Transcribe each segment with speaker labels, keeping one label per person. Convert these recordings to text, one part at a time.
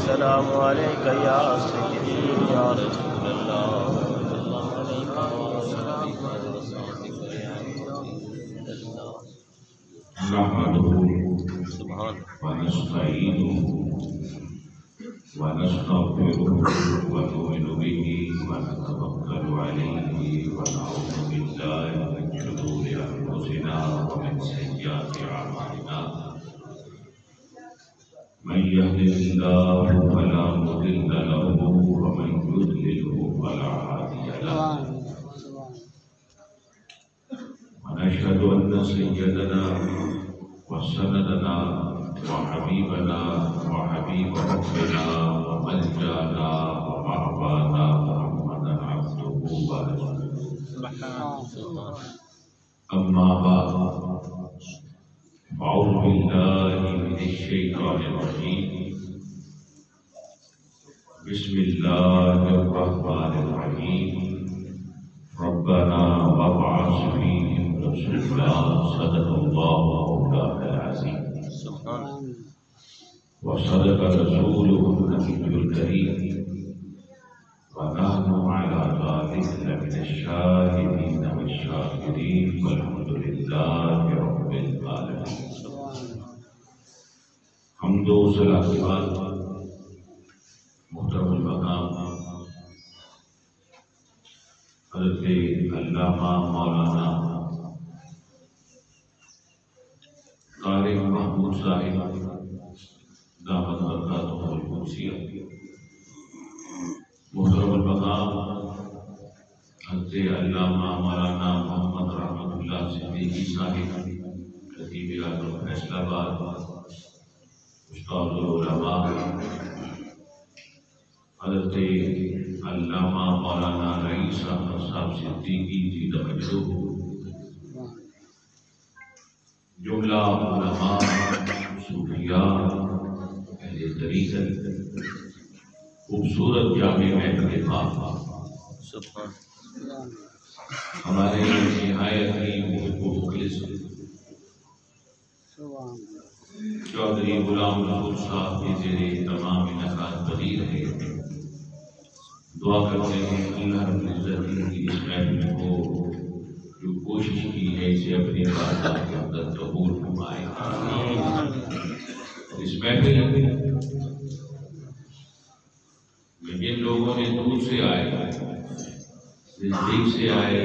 Speaker 1: السلام علیک یا سیدی یا رسول اللہ صلی اللہ
Speaker 2: ونستعينه ونستغفره ونؤمن به ونتوكل عليه ونعوذ بالله من شرور أنفسنا ومن سيئات أعمالنا من يهده الله فلا مضل له ومن يضلله فلا هادي له ونشهد أن سيدنا وسندنا وحبيبنا وحبيب ربنا وملجانا ومأوانا محمدا عبده ورسوله أما بعد أعوذ بالله من الشيطان الرجيم بسم الله الرحمن الرحيم ربنا وابعث فيهم رسولا صدق الله مولانا العظيم وصدق رسوله النبي الكريم ونحن على ذلك لمن الشاهدين والشاكرين والحمد لله رب العالمين حمد و صلاۃ کے بعد محترم المقام حضرت علامہ مولانا قاری محمود صاحب دامت برکاتہ القدسیہ، محترم المقام حضرت علامہ مولانا محمد رحمت اللہ صدیقی صاحب خطیب اعظم فیصل آباد، استاد العلماء حضرت علامہ مولانا رئیس احمد صاحب صدیقی جی توجہ، جملہ علماء صوفیاء اہل طریقت، خوبصورت جامع محفل پاک ہمارے نہایت ہی محب و مخلص چودھری غلام رسول صاحب کے زیر تمام انعقاد پذیر ہے۔ دعا کرتے ہیں اللہ رب العزت کی اس محفل کو جو کوشش کی ہے اسے اپنی بارگاہ کے اندر قبول فرمائے۔ اس محفل میں جن لوگوں نے دور سے آئے، نزدیک سے آئے،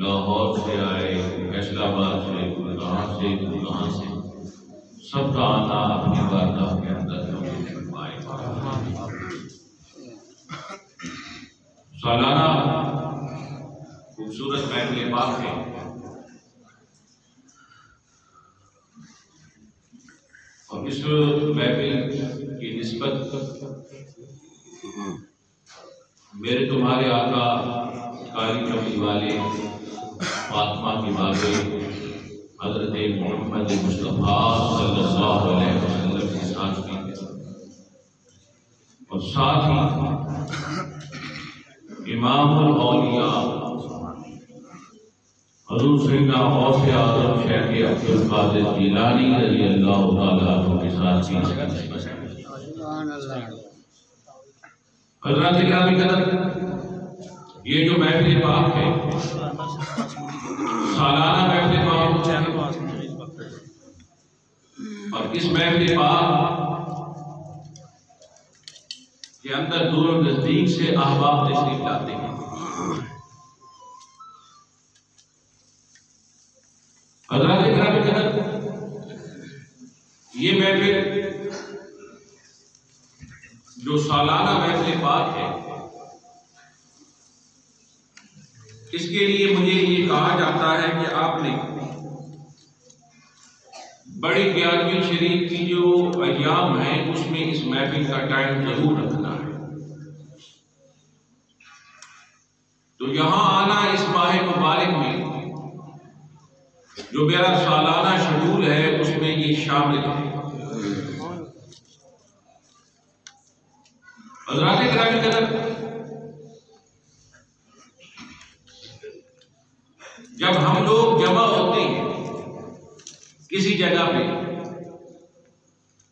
Speaker 2: لاہور سے آئے، فیصل آباد سے، کہاں سے، سب کا آنا اپنی بارگاہ کے اندر قبول فرمائے۔ سالانہ خوبصورت محفل پاک ہے، اور اس محفل کی نسبت میرے تمہارے آقا قاری کملی والے فاطمہ کی بابے حضرت محمد مصطفیٰ صلی اللہ علیہ وسلم کے ساتھ کی، اور ساتھ ہی امام الاولیاء حضور سیدنا غوث اعظم شیخ عبد القادر جیلانی رضی اللہ تعالیٰ عنہ کے ساتھ کی۔ حضرات اکرام قدر، یہ جو محفل پاک ہے سالانہ محفل پاک، اور اس محفل پاک کے اندر دور و نزدیک سے احباب تشریف لاتے ہیں۔ حضرات اکرام قدر، یہ محفل جو سالانہ محفل پاک ہے، اس کے لیے مجھے یہ کہا جاتا ہے کہ آپ نے بڑی 11ویں شریف کی جو ایام ہیں اس میں اس محفل کا ٹائم ضرور رکھنا ہے۔ تو یہاں آنا اس ماہ مبارک میں جو میرا سالانہ شیڈول ہے اس میں یہ شامل ہے۔ حضرات کرام قدر، جب ہم لوگ جمع ہوتے ہیں کسی جگہ پہ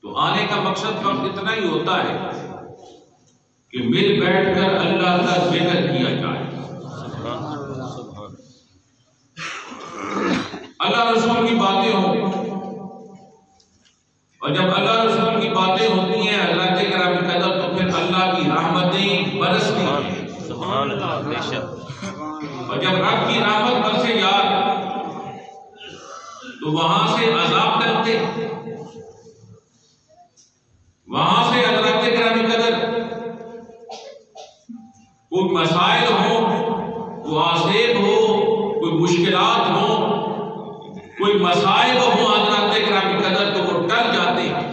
Speaker 2: تو آنے کا مقصد فقط اتنا ہی ہوتا ہے کہ مل بیٹھ کر اللہ کا ذکر کیا جائے. اللہ رسول کی باتیں ہوں، اور جب اللہ رسول کی باتیں ہوتی ہیں حضرات کرام قدر تو پھر اللہ کی رحمتیں برستی ہیں.
Speaker 1: سبحان اللہ. بے شک.
Speaker 2: اور جب رب کی رحمت برسے یار تو وہاں سے عذاب ڈلتے، وہاں سے حضرات کرام قدر کوئی مسائل ہو، کوئی آسیب ہو، کوئی مشکلات ہو، کوئی مسائل ہو حضرات کرام قدر تو وہ ٹل جاتے ہیں.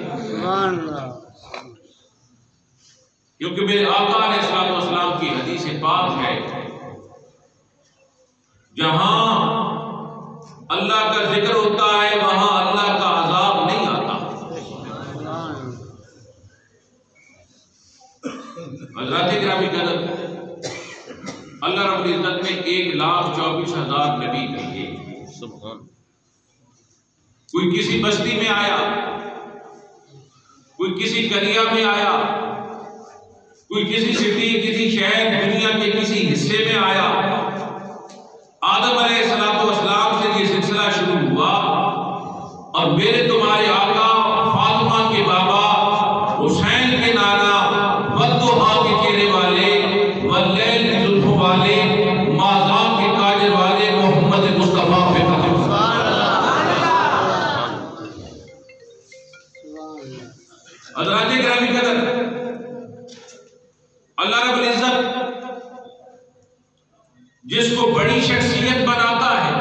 Speaker 2: کیونکہ میرے آقا علیہ الصلوۃ والسلام کی حدیث پاک ہے جہاں اللہ کا ذکر ہوتا ہے وہاں اللہ کا عذاب نہیں آتا. حضرات گرامی قدر اللہ رب العزت نے 1,24,000 نبی بھیجے. کوئی کسی بستی میں آیا، کوئی کسی قریہ میں آیا، کوئی کسی سٹی، کسی شہر، دنیا کے کسی حصے میں آیا. آدم علیہ السلام سے یہ سلسلہ شروع ہوا اور میرے تمہارے آقا فاطمہ کے بابا، حسین کے نانا، والضحیٰ کے چہرے والے، واللیل کی زلفوں والے، ماذان کے کاجر والے محمد مصطفیٰ پہ ختم. حضرات گرامی قدر اللہ رب العزت جس کو بڑی شخصیت بناتا ہے،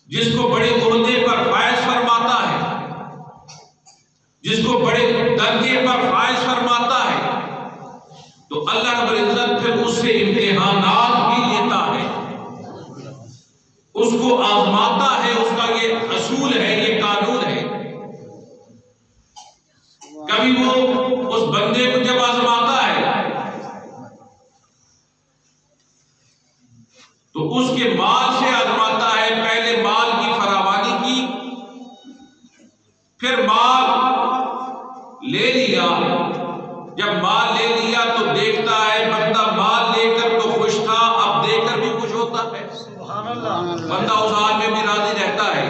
Speaker 2: جس کو بڑے عہدے پر فائز فرماتا ہے، جس کو بڑے درجے پر فائز فرماتا ہے، تو اللہ رب العزت پھر اس سے امتحانات بھی لیتا ہے، اس کو آزماتا ہے. اس کا یہ اصول ہے، یہ قانون ہے. کبھی وہ اس بندے کو جب آزماتا ہے تو اس کے مال سے آزماتا ہے. پہلے مال کی فراوانی کی، پھر مال لے لیا. جب مال لے لیا تو دیکھتا ہے بندہ مال لے کر تو خوش تھا، اب دے کر بھی خوش ہوتا ہے. بندہ اس حال میں بھی راضی رہتا ہے.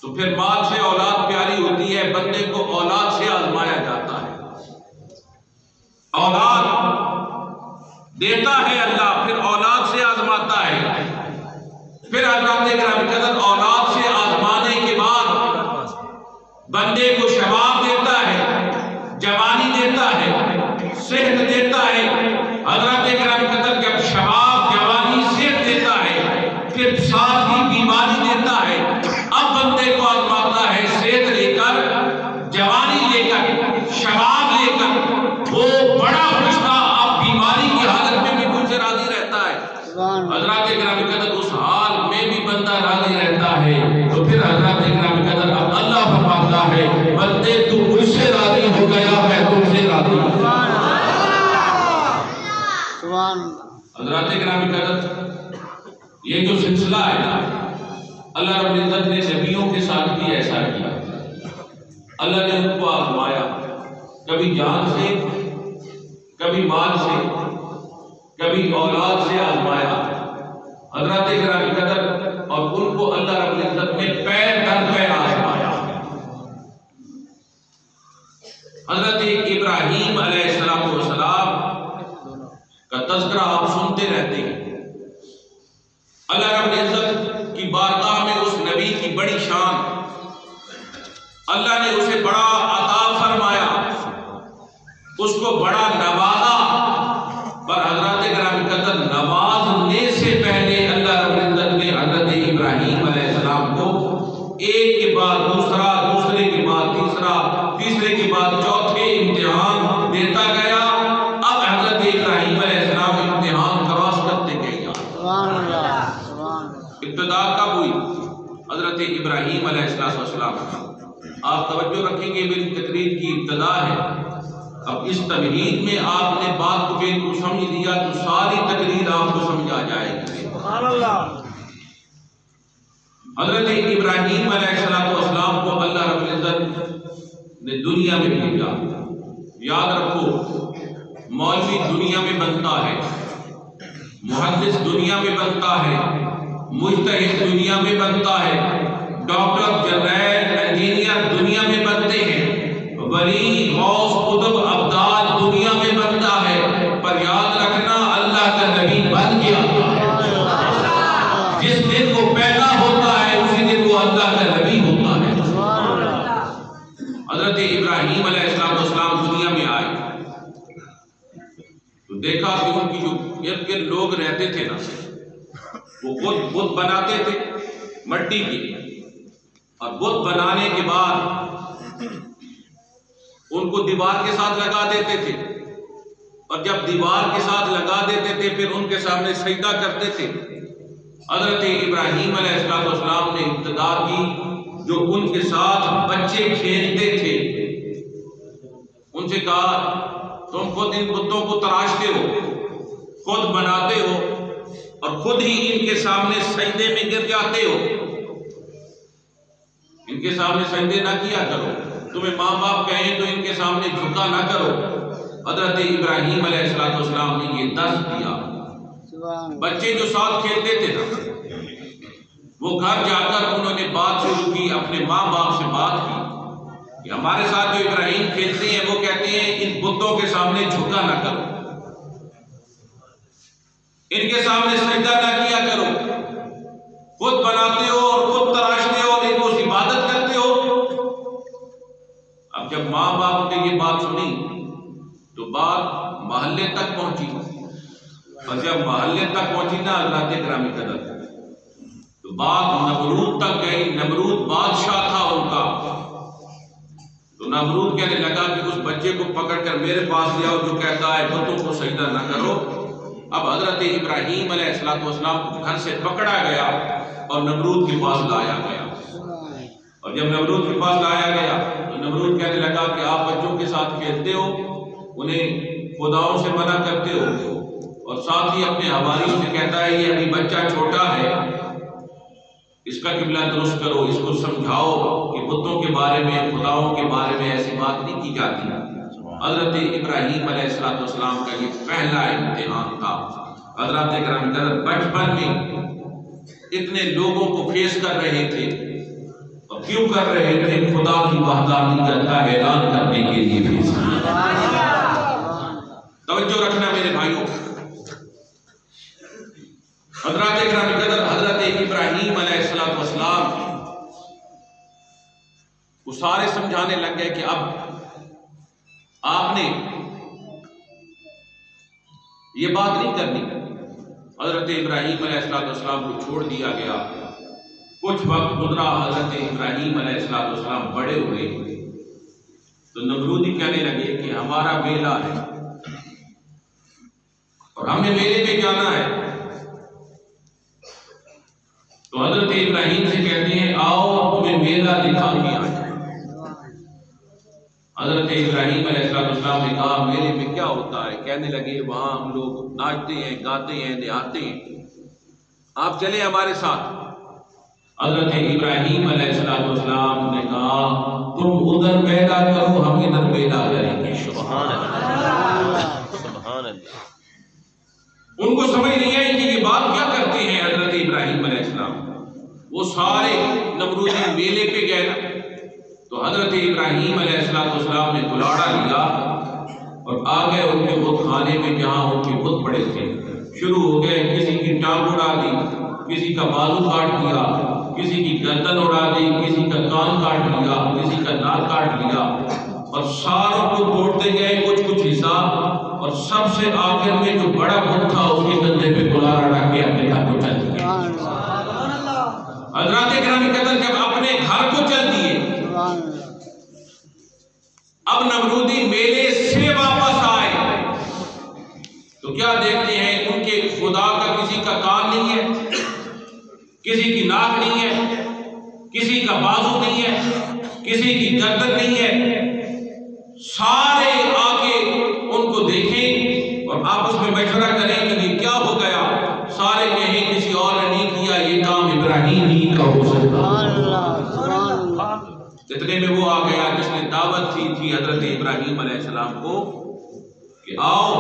Speaker 2: تو پھر مال سے اولاد پیاری ہوتی ہے، بندے کو اولاد سے آزمایا جاتا ہے. اولاد دیتا ہے اللہ، پھر اولاد سے آزماتا ہے. پھر حضرات گرامی قدر اولاد سے آزمانے کے بعد بندے کو شباب دیتا ہے، جوانی دیتا ہے، صحت دیتا ہے. حضرات گرامی قدر جب شباب، جوانی، صحت دیتا ہے پھر ساتھ ہی بیماری دیتا ہے. اب بندے کو آزماتا ہے صحت لے کر، جوانی لے کر، شباب لے کر. وہ بڑا خوش تھا، اب بیماری کی حالت میں بھی مجھ سے راضی رہتا ہے. حضرات گرامی قدر اس حال میں بھی بندہ راضی رہتا ہے. تو پھر حضرات گرامی قدر اب اللہ فرماتا ہے بندے تو مجھ سے راضی ہو گیا، میں تم سے راضی ہوں. حضرات گرامی قدر یہ جو سلسلہ ہے نا، اللہ رب العزت نے نبیوں کے ساتھ بھی ایسا کیا. اللہ نے ان کو آزمایا، کبھی جان سے، کبھی مال سے، کبھی اولاد سے آزمایا. حضرات گرامی قدر اور ان کو اللہ رب العزت نے پیر در پیر آزمایا. حضرت ابراہیم علیہ السلام کا تذکرہ آپ سنتے رہتے ہیں. اللہ رب العزت کی بارگاہ میں اس نبی کی بڑی شان، اللہ نے اسے بڑا عطا فرمایا، اس کو بڑا نوازا. پر حضرات گرامی قدر نوازنے سے پہلے اللہ رب العزت نے حضرت ابراہیم علیہ السلام کو ایک کے بعد دوسرا، دوسرے کے بعد تیسرا، تیسرے کے بعد چوتھے امتحان دیتا گیا. اب حضرت ابراہیم علیہ السلام امتحان کراس کرتے گئے. ابتدا کب ہوئی؟ حضرت ابراہیم علیہ السلام. آپ توجہ رکھیں گے، میری تقریر کی ابتدا ہے. اب اس تمہید میں آپ نے بات کو بالکل سمجھ لیا تو ساری تقریر آپ کو سمجھ آ جائے گی. سبحان اللہ. حضرت ابراہیم علیہ السلام کو اللہ رب العزت نے دنیا میں بھیجا. یاد رکھو، مولوی دنیا میں بنتا ہے، محدث دنیا میں بنتا ہے، مجتہد دنیا میں بنتا ہے، ڈاکٹر، جنرل، انجینئر دنیا میں بنتے ہیں، ولی، غوث، قطب، ابدال دنیا میں بنتا ہے، پر یاد رکھنا اللہ کا نبی بن گیا۔ جس دن وہ پیدا ہوتا ہے اسی دن وہ اللہ کا نبی ہوتا ہے۔ حضرت ابراہیم علیہ السلام دنیا میں آئے تو دیکھا کہ ان کی جو ارد گرد لوگ رہتے تھے نا، وہ خود بت بناتے تھے مٹی کی، اور بت بنانے کے بعد ان کو دیوار کے ساتھ لگا دیتے تھے، اور جب دیوار کے ساتھ لگا دیتے تھے پھر ان کے سامنے سجدہ کرتے تھے۔ حضرت ابراہیم علیہ السلام نے ابتدا کی، جو ان کے ساتھ بچے کھیلتے تھے ان سے کہا تم خود ان بتوں کو تراشتے ہو، خود بناتے ہو، اور خود ہی ان کے سامنے سجدے میں گر جاتے ہو، ان کے سامنے سجدے نہ کیا کرو، تمہیں ماں باپ کہیں تو ان کے سامنے جھکا نہ کرو۔ حضرت ابراہیم علیہ السلام نے یہ درس دیا۔ بچے جو ساتھ کھیلتے تھے نا، وہ گھر جا کر انہوں نے بات شروع کی، اپنے ماں باپ سے بات کی کہ ہمارے ساتھ جو ابراہیم کھیلتے ہیں وہ کہتے ہیں ان بتوں کے سامنے جھکا نہ کرو، ان کے سامنے سجدہ نہ کیا کرو، خود بناتے ہو اور خود تراشتے ہو اور ان کو عبادت کرتے ہو۔ اب جب ماں باپ نے یہ بات سنی تو بات محلے تک پہنچی، اور جب محلے تک پہنچی نا حضرات گرامی قدر تو بات نمرود تک گئی۔ نمرود بادشاہ تھا ان کا، تو نمرود کہنے لگا کہ اس بچے کو پکڑ کر میرے پاس لے آؤ جو کہتا ہے بتوں کو سجدہ نہ کرو۔ اب حضرت ابراہیم علیہ السلام کو گھر سے پکڑا گیا اور نمرود کے پاس لایا گیا، اور جب نمرود کے پاس لایا گیا تو نمرود کہنے لگا کہ آپ بچوں کے ساتھ کھیلتے ہو، انہیں خداؤں سے منع کرتے ہو، اور ساتھ ہی اپنے حواریوں سے کہتا ہے یہ ابھی بچہ چھوٹا ہے، اس کا قبلہ درست کرو، اس کو سمجھاؤ کہ بتوں کے بارے میں، خداؤں کے بارے میں ایسی بات نہیں کی جاتی۔ حضرت ابراہیم علیہ السلام کا یہ پہلا امتحان تھا۔ حضرات اکرام قدر بچپن میں اتنے لوگوں کو فیس کر رہے تھے، اور کیوں کر رہے تھے؟ خدا کی وحدانیت کا اعلان کرنے کے لیے فیس کیا۔ توجہ رکھنا میرے بھائیوں، حضرات اکرام قدر حضرت ابراہیم علیہ السلام وہ سارے سمجھانے لگ گئے کہ اب آپ نے یہ بات نہیں کرنی۔ حضرت ابراہیم علیہ السلام کو چھوڑ دیا گیا۔ کچھ وقت گزرا، حضرت ابراہیم علیہ السلام بڑے ہوئے تو نمرودی کہنے لگے کہ ہمارا میلہ ہے اور ہمیں میلے پہ جانا ہے، تو حضرت ابراہیم سے کہتے ہیں آؤ تمہیں میلہ دکھا کے آئے۔ حضرت ابراہیم علیہ السلام نے کہا میلے میں کیا ہوتا ہے؟ کہنے لگے وہاں ہم لوگ ناچتے ہیں، گاتے ہیں، نہاتے ہیں، آپ چلیں ہمارے ساتھ۔ حضرت ابراہیم علیہ السلام نے کہا تم ادھر میلہ کرو، ہم ادھر میلہ کریں گے۔
Speaker 1: سبحان اللہ، سبحان اللہ۔
Speaker 2: ان کو سمجھ نہیں آئی کہ یہ بات کیا کرتے ہیں حضرت ابراہیم علیہ السلام۔ وہ سارے نمرودی میلے پہ گئے نا، تو حضرت ابراہیم علیہ السلام نے بلاڑا لیا اور آگے ان کے بت خانے میں جہاں ان کے بت پڑے تھے، شروع ہو گئے، کسی کی ٹانگ اڑا دی، کسی کا بازو کاٹ دیا، کسی کی گردن اڑا دی، کسی کا کان کاٹ لیا، کسی کا ناک کاٹ لیا، اور ساروں کو توڑتے گئے کچھ کچھ حصہ، اور سب سے آخر میں جو بڑا بت تھا اس کے کندھے پہ بلاڑا رکھ کے اپنے گھر کو چل دیے۔ حضرات کرام قدر جب اپنے گھر کو چل دیے، اب نمرودی میلے سے واپس آئے تو کیا دیکھتے ہیں ان کے خدا کا کسی کا کان نہیں ہے، کسی کی ناک نہیں ہے، کسی کا بازو نہیں ہے، کسی کی گردن نہیں ہے۔ سارے آ کے ان کو دیکھیں اور آپس میں مشورہ کریں کہ یہ کیا ہو گیا۔ سارے کہیں کسی اور نے نہیں کیا، یہ کام ابراہیم ہی کا ہو سکتا۔ اتنے میں وہ آ گیا جس نے دعوت دی تھی کی حضرت ابراہیم علیہ السلام کو کہ آؤ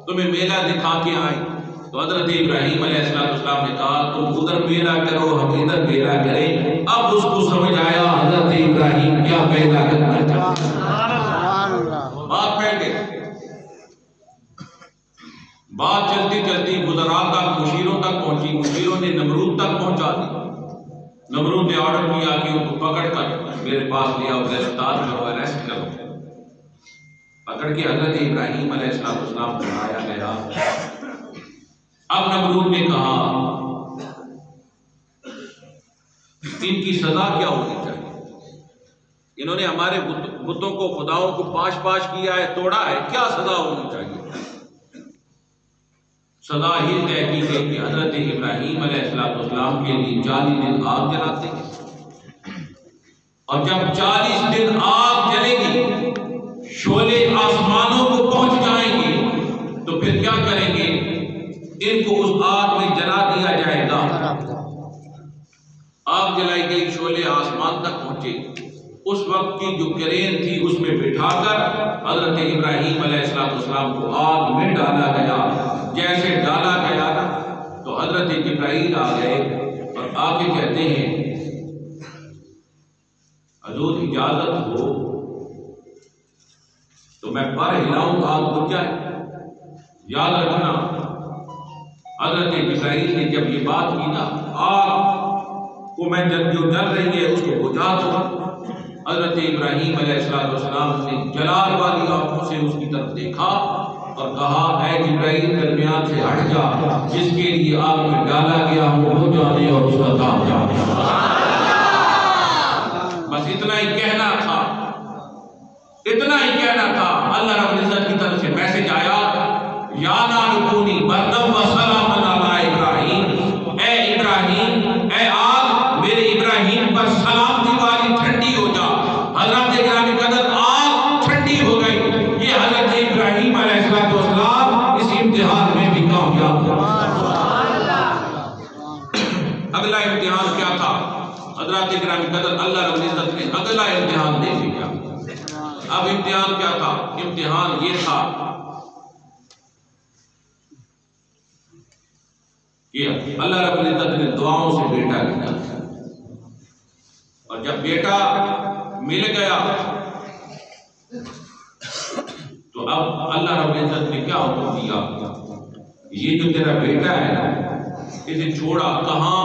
Speaker 2: تمہیں میلہ دکھا کے آئیں. تو حضرت ابراہیم علیہ السلام نے کہا تم ادھر میلہ کرو ہم ادھر میلہ کریں. اب اس کو سمجھ آیا حضرت ابراہیم کیا میلہ کرنا چاہتے ہیں. بات پھیل گئی. بات چلتی چلتی گزراء تک مشیروں تک پہنچی. مشیروں نے نمرود تک پہنچا دی. نمرود نے آرڈر کیا کہ ان کو پکڑ کر میرے پاس لیا گرفتار کرو اریسٹ کرو. پکڑ کے حضرت ابراہیم علیہ السلام کو لایا گیا. اب نمرود نے کہا ان کی سزا کیا ہونی چاہیے؟ انہوں نے ہمارے بتوں کو خداؤں کو پاش پاش کیا ہے توڑا ہے کیا سزا ہونی چاہیے؟ سزا یہ طے کی گئی کہ حضرت ابراہیم علیہ السلام کے لیے 40 دن آگ جلاتے ہیں اور جب 40 دن آگ جلے گی شعلے آسمانوں کو پہنچ جائیں گے تو پھر کیا کریں گے؟ ان کو اس آگ میں جلا دیا جائے گا. آگ جلائی گئی شعلے آسمان تک پہنچے. اس وقت کی جو کرین تھی اس میں بٹھا کر حضرت ابراہیم علیہ السلام کو آگ میں ڈالا گیا. جیسے ڈالا گیا نا تو حضرت جبرائیل آ گئے اور آ کے کہتے ہیں حضور اجازت ہو تو میں پر ہلاؤں آگ بجھ جائے. یاد رکھنا حضرت جبرائیل نے جب یہ بات کی نا آگ کو میں جو جل رہی ہے اس کو بجھا دوں. حضرت ابراہیم علیہ السلام نے جلال والی آنکھوں سے اس کی طرف دیکھا اور کہا اے جبرائیل درمیان سے ہٹ جا جس کے لیے آگ میں ڈالا گیا ہوں وہ جانے اور اس کا کام جانے. بس اتنا ہی کہنا تھا. اتنا ہی کہنا تھا. اللہ رب العزت کی طرف سے میسج آیا یا نار کونی بردم و سلام علی ابراہیم. اے ابراہیم اے آگ میرے ابراہیم پر سلامتی والی ٹھنڈی ہو جا. حضرت گرامی قدر آگ ٹھنڈی ہو گئی. یہ حضرت ابراہیم علیہ السلام اس امتحان میں بھی کامیاب ہو. اگلا امتحان کیا تھا؟ حضرت گرامی قدر اللہ رب العزت نے اگلا امتحان دے دیا. اب امتحان کیا تھا؟ امتحان یہ تھا کہ اللہ رب العزت نے دعاؤں سے بیٹا لیا اور جب بیٹا مل گیا تو اب اللہ رب العزت نے کیا حکم دیا؟ یہ جو تیرا بیٹا ہے اسے چھوڑا کہاں؟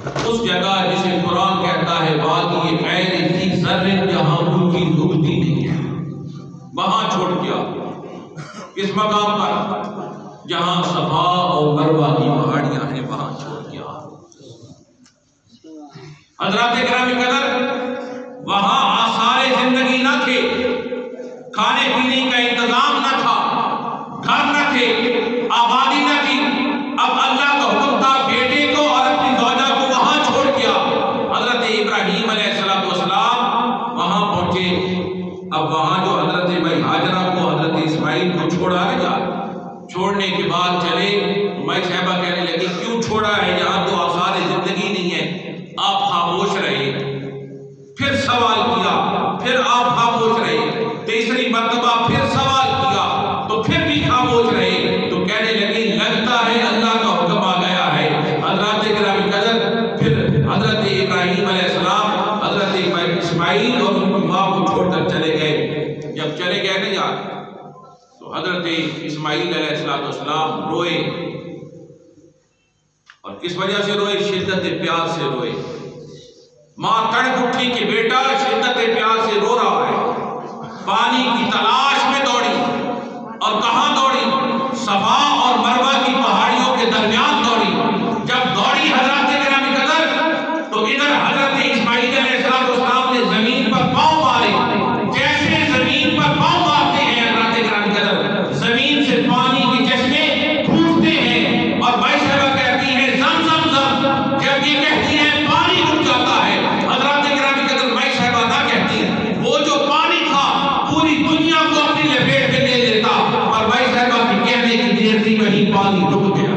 Speaker 2: اس جگہ جسے قرآن کہتا ہے وادی غیر ذی زرع جہاں ان کی رکتی نہیں ہے وہاں چھوڑ دیا. کس مقام پر؟ جہاں صفا اور مروہ کی پہاڑیاں ہیں وہاں چھوڑ دیا. حضرات کرام قدر وہاں آثار زندگی نہ تھے. کھانے پینے کا انتظام نہ تھا. گھر نہ تھے. آبادی نہ تھی. اب اللہ کا حکم تھا بیٹے کو اور اپنی زوجہ کو وہاں چھوڑ دیا. حضرت ابراہیم علیہ السلام وہاں پہنچے. اب وہاں جو حضرت ہاجرہ کو حضرت اسماعیل کو چھوڑا گیا. چھوڑنے کے بعد چلے میں صاحبہ کہنے لگی کیوں چھوڑا ہے یہاں تو آثار زندگی نہیں ہے. آپ خاموش رہے. پھر سوال کیا. پھر آپ خاموش رہے. تیسری مرتبہ پھر سوال کیا تو پھر بھی خاموش رہے. تو کہنے لگی لگتا ہے اللہ کا حکم آ گیا ہے. حضرات گرامی قدر پھر حضرت ابراہیم علیہ السلام حضرت اسماعیل اور ان کی ماں کو چھوڑ کر چلے گئے. جب چلے گئے نہیں یار تو حضرت اسماعیل علیہ السلام روئے. اور کس وجہ سے روئے؟ شدت پیار سے روئے. ماں تڑپ اٹھی کہ بیٹا شدت پیار سے رو رہا ہے. پانی کی تلاش میں دوڑی. اور کہاں دوڑی؟ صفا اور مروہ کی پہاڑیوں کے درمیان دوڑی. جب دوڑی حضرات گرامی قدر تو ادھر حضرت اسماعیل علیہ السلام نے زمین پر پاؤں مارے. جیسے زمین پر پاؤں مارتے ہیں حضرات گرامی قدر زمین سے پانی کے چشمے پھوٹتے ہیں. اور بھائی صاحبہ کہتی ہیں زم زم زم. جب یہ کہتی ہیں پانی رک جاتا ہے. حضرات گرامی قدر بھائی صاحبہ نہ کہتی ہیں وہ جو پانی تھا پوری دنیا کو اپنی لپیٹ میں لے لیتا. اور بھائی صاحبہ کی کہنے کی دیر تھی وہی پانی رک گیا.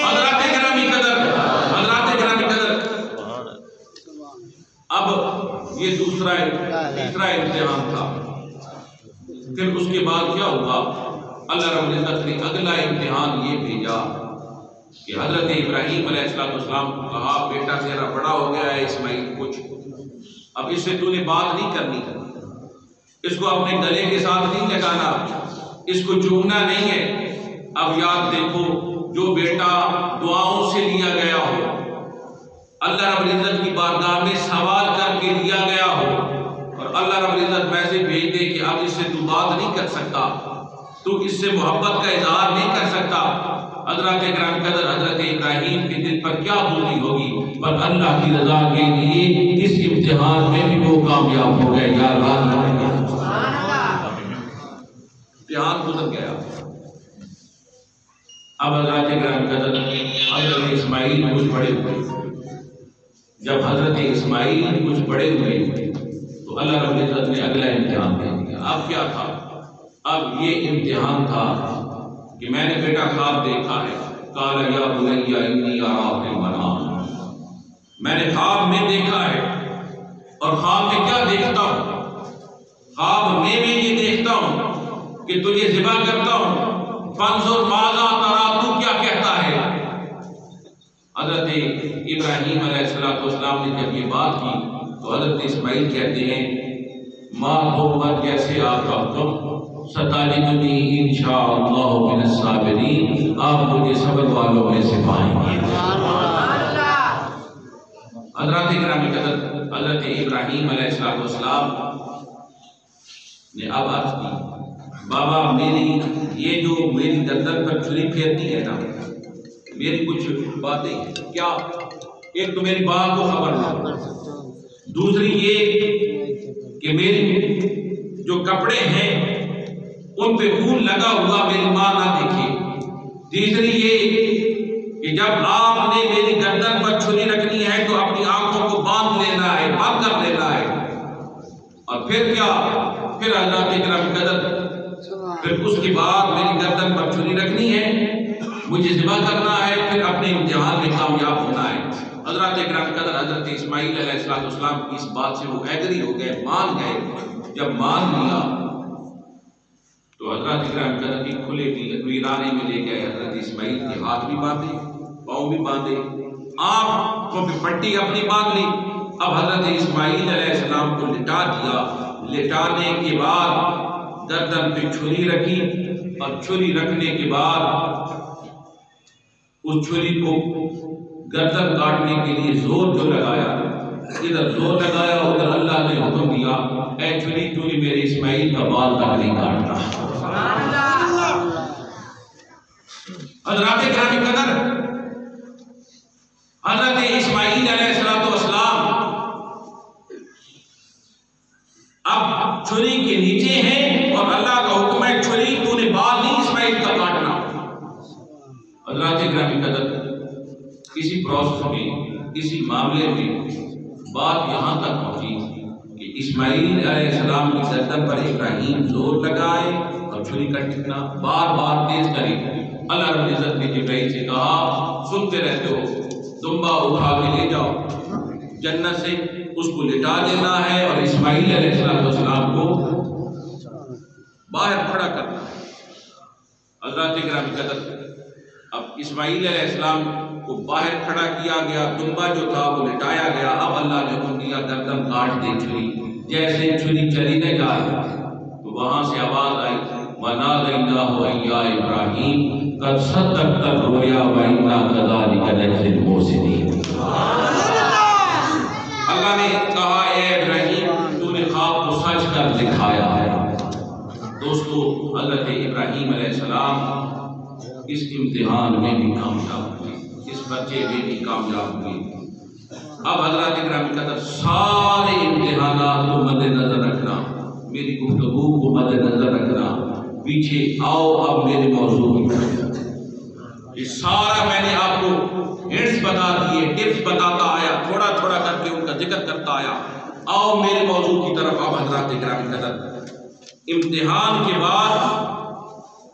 Speaker 2: حضرات تیسرا امتحان تھا۔ پھر اس کے بعد کیا ہوا؟ اللہ رب العزت نے اگلا امتحان یہ بھیجا کہ حضرت ابراہیم علیہ السلام کو کہا بیٹا تیرا بڑا ہو گیا ہے اسماعیل، کچھ اب اس سے تو نے بات نہیں کرنی، اس کو اپنے گلے کے ساتھ نہیں لگانا، اس کو چومنا نہیں ہے۔ اب یاد دیکھو، جو بیٹا دعاؤں سے لیا گیا ہو، اللہ رب العزت کی بارگاہ میں سوال کر کے لیا گیا ہو، اور اللہ رب العزت میسج بھیج دے کہ اب اس سے تو بات نہیں کر سکتا، تو اس سے محبت کا اظہار نہیں کر سکتا، حضرت گرام قدر حضرت ابراہیم کے دل پر کیا گزری ہوگی؟ پر اللہ کی رضا کے لیے اس امتحان میں بھی وہ کامیاب ہو گئے۔ یا اللہ، امتحان گزر گیا۔ اب حضرت گرام قدر حضرت اسماعیل کچھ بڑے ہوئے۔ جب حضرت اسماعیل کچھ بڑے ہوئے تو اللہ رب العزت نے اگلا امتحان دے دیا۔ اب کیا تھا؟ اب یہ امتحان تھا کہ میں نے بیٹا خواب دیکھا ہے، قال یا بنی انی اری فی المنام، میں نے خواب میں دیکھا ہے، اور خواب میں کیا دیکھتا ہوں؟ خواب میں یہ دیکھتا ہوں کہ تجھے ذبح کرتا ہوں، فانظر ماذا تری، تو کیا کہتا ہے؟ حضرت ابراہیم علیہ السلام نے جب یہ بات کی تو حضرت اسماعیل کہتے ہیں ماں محمد جیسے آپ کا حکم، ستجدنی انشاءاللہ من الصابرین، آپ مجھے صبر والوں میں سے پائیں گے۔ حضرت گرامی قدر حضرت ابراہیم علیہ السلام نے اب عرض کی بابا میری یہ جو میری گردن پر چھری پھیرتی ہے نا، میری کچھ باتیں ہیں، کیا؟ ایک تو میری بات کو خبر نہ، دوسری یہ کہ میری جو کپڑے ہیں ان پہ خون لگا ہوا میری ماں نہ دیکھے، تیسری یہ کہ جب آپ نے میری گردن پر چھری رکھنی ہے تو اپنی آنکھوں کو باندھ لینا ہے، بند کر لینا ہے، اور پھر کیا؟ پھر حضرت اکرم قدر پھر اس کے بعد میری گردن پر چھری رکھنی ہے، مجھے ذبح کرنا ہے، پھر اپنے امتحان میں کامیاب ہونا ہے۔ حضرت اکرم قدر حضرت اسماعیل علیہ السلام کی اس بات سے وہ ایگری ہو گئے، مان گئے۔ جب مان لیا تو حضرت اکرم قدر کی کھلے ویرانے میں لے گئے، حضرت اسماعیل کے ہاتھ بھی باندھے، پاؤں بھی باندھے، آنکھوں پہ پٹی اپنی باندھ لی۔ اب حضرت اسماعیل علیہ السلام کو لٹا دیا، لٹانے کے بعد گردن پہ چھری رکھی، اور چھری رکھنے کے بعد اس چھری کو گردن کاٹنے کے لیے زور جو لگایا، ادھر زور لگایا ادھر اللہ نے حکم دیا اے چھری تو نے میرے اسماعیل کا بال تک نہیں کاٹنا۔ حضرات گرامی قدر حضرت اسماعیل علیہ السلام اب چھری کے نیچے ہیں اور اللہ کا حکم ہے چھری تو نے بال نہیں اسماعیل کا کاٹنا۔ حضرات گرامی قدر کسی پروسیس میں، کسی معاملے میں بات یہاں تک پہنچی کہ اسماعیل علیہ السلام کی گردن پر ابراہیم زور لگائے اور چھری کا ٹکنا بار بار تیز کرے۔ اللہ رب العزت نے جبرائیل سے کہا سنتے رہتے ہو، دمبا اٹھا کے لے جاؤ جنت سے، اس کو لٹا دینا ہے اور اسماعیل علیہ السلام کو باہر کھڑا کرنا ہے۔ حضرات کرام قدر اب اسماعیل علیہ السلام کو باہر کھڑا کیا گیا، دمبا جو تھا وہ لٹایا گیا۔ اب اللہ نے حکم دیا گردن کاٹ دے چھری۔ جیسے چھری چلی نہ جائے تو وہاں سے آواز آئی وَنَادَيْنَاهُ أَن يَا إِبْرَاهِيمُ قَدْ صَدَّقْتَ الرُّؤْيَا وَإِنَّا كَذَلِكَ نَجْزِي الْمُحْسِنِينَ۔ اللہ نے کہا اے ابراہیم تو نے خواب کو سچ کر دکھایا ہے۔ دوستو حضرت ابراہیم علیہ السلام اس امتحان میں بھی کامیاب ہوئے، اس بچے میں بھی کامیاب ہوئے۔ اب حضرات اکرام قدر سارے امتحانات کو مد نظر رکھنا، میری گفتگو کو مد نظر رکھنا، پیچھے آؤ اب میرے موضوع میں۔ یہ سارا میں نے آپ کو ہنٹس بتا دیے، ٹپس بتاتا آیا، تھوڑا تھوڑا کر کے ان کا ذکر کرتا آیا۔ آؤ میرے موضوع کی طرف۔ اب حضرات اکرام قدر امتحان کے بعد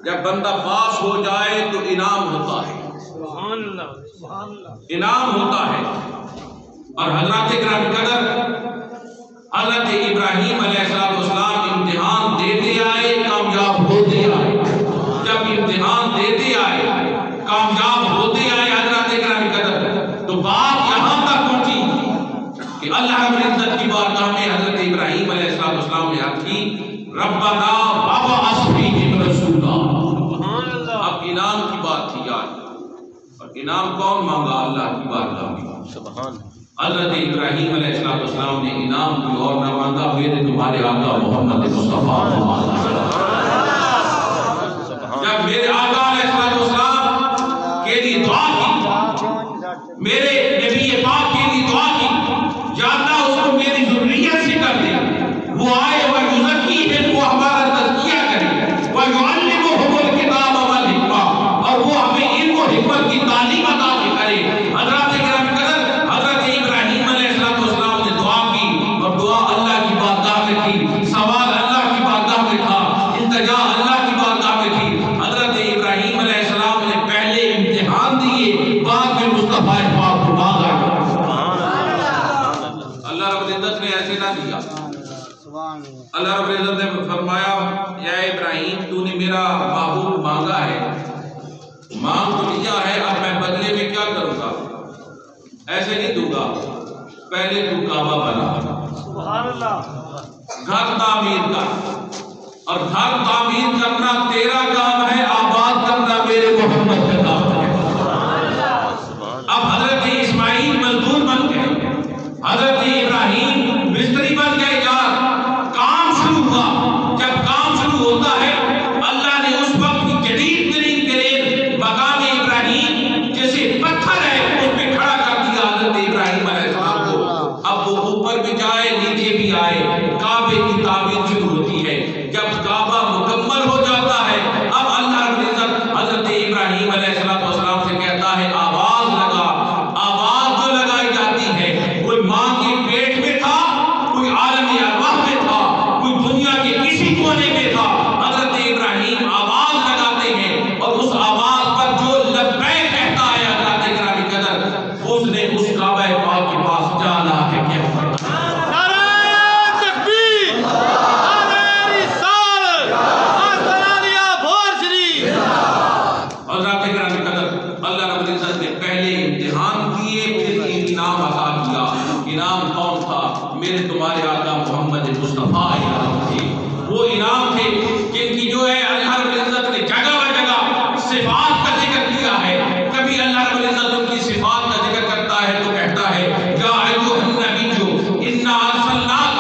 Speaker 2: جب بندہ پاس ہو جائے تو انعام ہوتا ہے، انعام ہوتا ہے۔ اور حضرات کرام قدر حضرت ابراہیم علیہ السلام امتحان دیتے آئے، کامیاب ہوتے آئے۔ جب امتحان دیتے آئے، کامیاب ہوتے آئے حضرات کرام قدر، تو بات یہاں تک پہنچی کہ اللہ رب العزت کی بارگاہ میں حضرت ابراہیم علیہ السلام نے عرض کی ربنا وابعث فیہم رسولا۔ اب انعام کی بات تھی یار، اور انعام کون مانگا؟ اللہ کی بارگاہ میں۔
Speaker 1: سبحان
Speaker 2: حضرت ابراہیم علیہ السلام نے انعام کوئی اور نہ مانگا، میرے تمہارے آقا محمد مصطفیٰ جب میرے آقا علیہ السلام کے لیے دعا کی، میرے نبی پاک کے لیے دعا کی، یا اللہ اس کو میری ذریت سے کر دے، وہ آئے وَيُزَكِّيهِمْ، وہ ہمارا تزکیہ کرے، وَيُعَلِّمُهُمُ الْكِتَابَ وَالْحِکمَةَ، اور وہ ہمیں علم و حکمت کی تعلیم عطا کرے۔ حضرات کرام قدر، حضرت ابراہیم علیہ السلام نے دعا کی، اور دعا اللہ کی بارگاہ میں تھی، سوال اللہ کی بارگاہ میں تھا، التجا اللہ کی بارگاہ میں تھی۔ حضرت ابراہیم علیہ السلام نے پہلے امتحان دیے، بعد میں مصطفیٰ پاک کو مانگا۔ اللہ رب العزت نے ایسے نہ دیا۔ اللہ رب العزت نے فرمایا یا ابراہیم تو نے میرا محبوب مانگا ہے، مانگ تو لیا ہے، اب میں بدلے میں کیا کروں گا؟ ایسے نہیں دوں گا، پہلے تو کعبہ بنا،
Speaker 1: سبحان اللہ،
Speaker 2: گھر تعمیر کر، اور گھر تعمیر کرنا تیرا کام ہے، آباد کرنا میرے محمد کا کام ہے۔ اب حضرت اسماعیل مزدور بن گئے، حضرت ابراہیم مستری بن گئے، یار کام شروع ہوا۔ جب کام شروع ہوتا ہے، اللہ نے اس وقت کی جدید ترین کرین مقام ابراہیم جیسے پتھر ہے اس پہ کھڑا کر دیا حضرت ابراہیم علیہ السلام کو۔ اب وہ اوپر بھی جائے نیچے بھی آئے، کعبے کی تعمیر شروع ہوتی ہے۔ جب کعبہ مکمل ہو جاتا ہے، اب اللہ رب العزت حضرت ابراہیم علیہ السلام سے کہتا ہے آواز لگا۔ آواز جو لگائی جاتی ہے، کوئی ماں کے پیٹ میں تھا، کوئی عالم ارواح میں تھا، کوئی دنیا کے کسی کونے میں تھا، حضرت ابراہیم آواز لگاتے ہیں، اور اس آواز پر جو لبیک کہتا ہے حضرات کرام قدر، اس نے اس کعبہ پاک کے پاس جانا ہے کہ میرے تمہارے آقا محمد مصطفیٰ تھے۔ وہ انعام تھے جن کی جو ہے اللہ رب العزت نے جگہ و جگہ صفات کا ذکر کیا ہے۔ کبھی اللہ رب العزت ان کی صفات کا ذکر کرتا ہے تو کہتا ہے یا ایھا النبی انا ارسلناک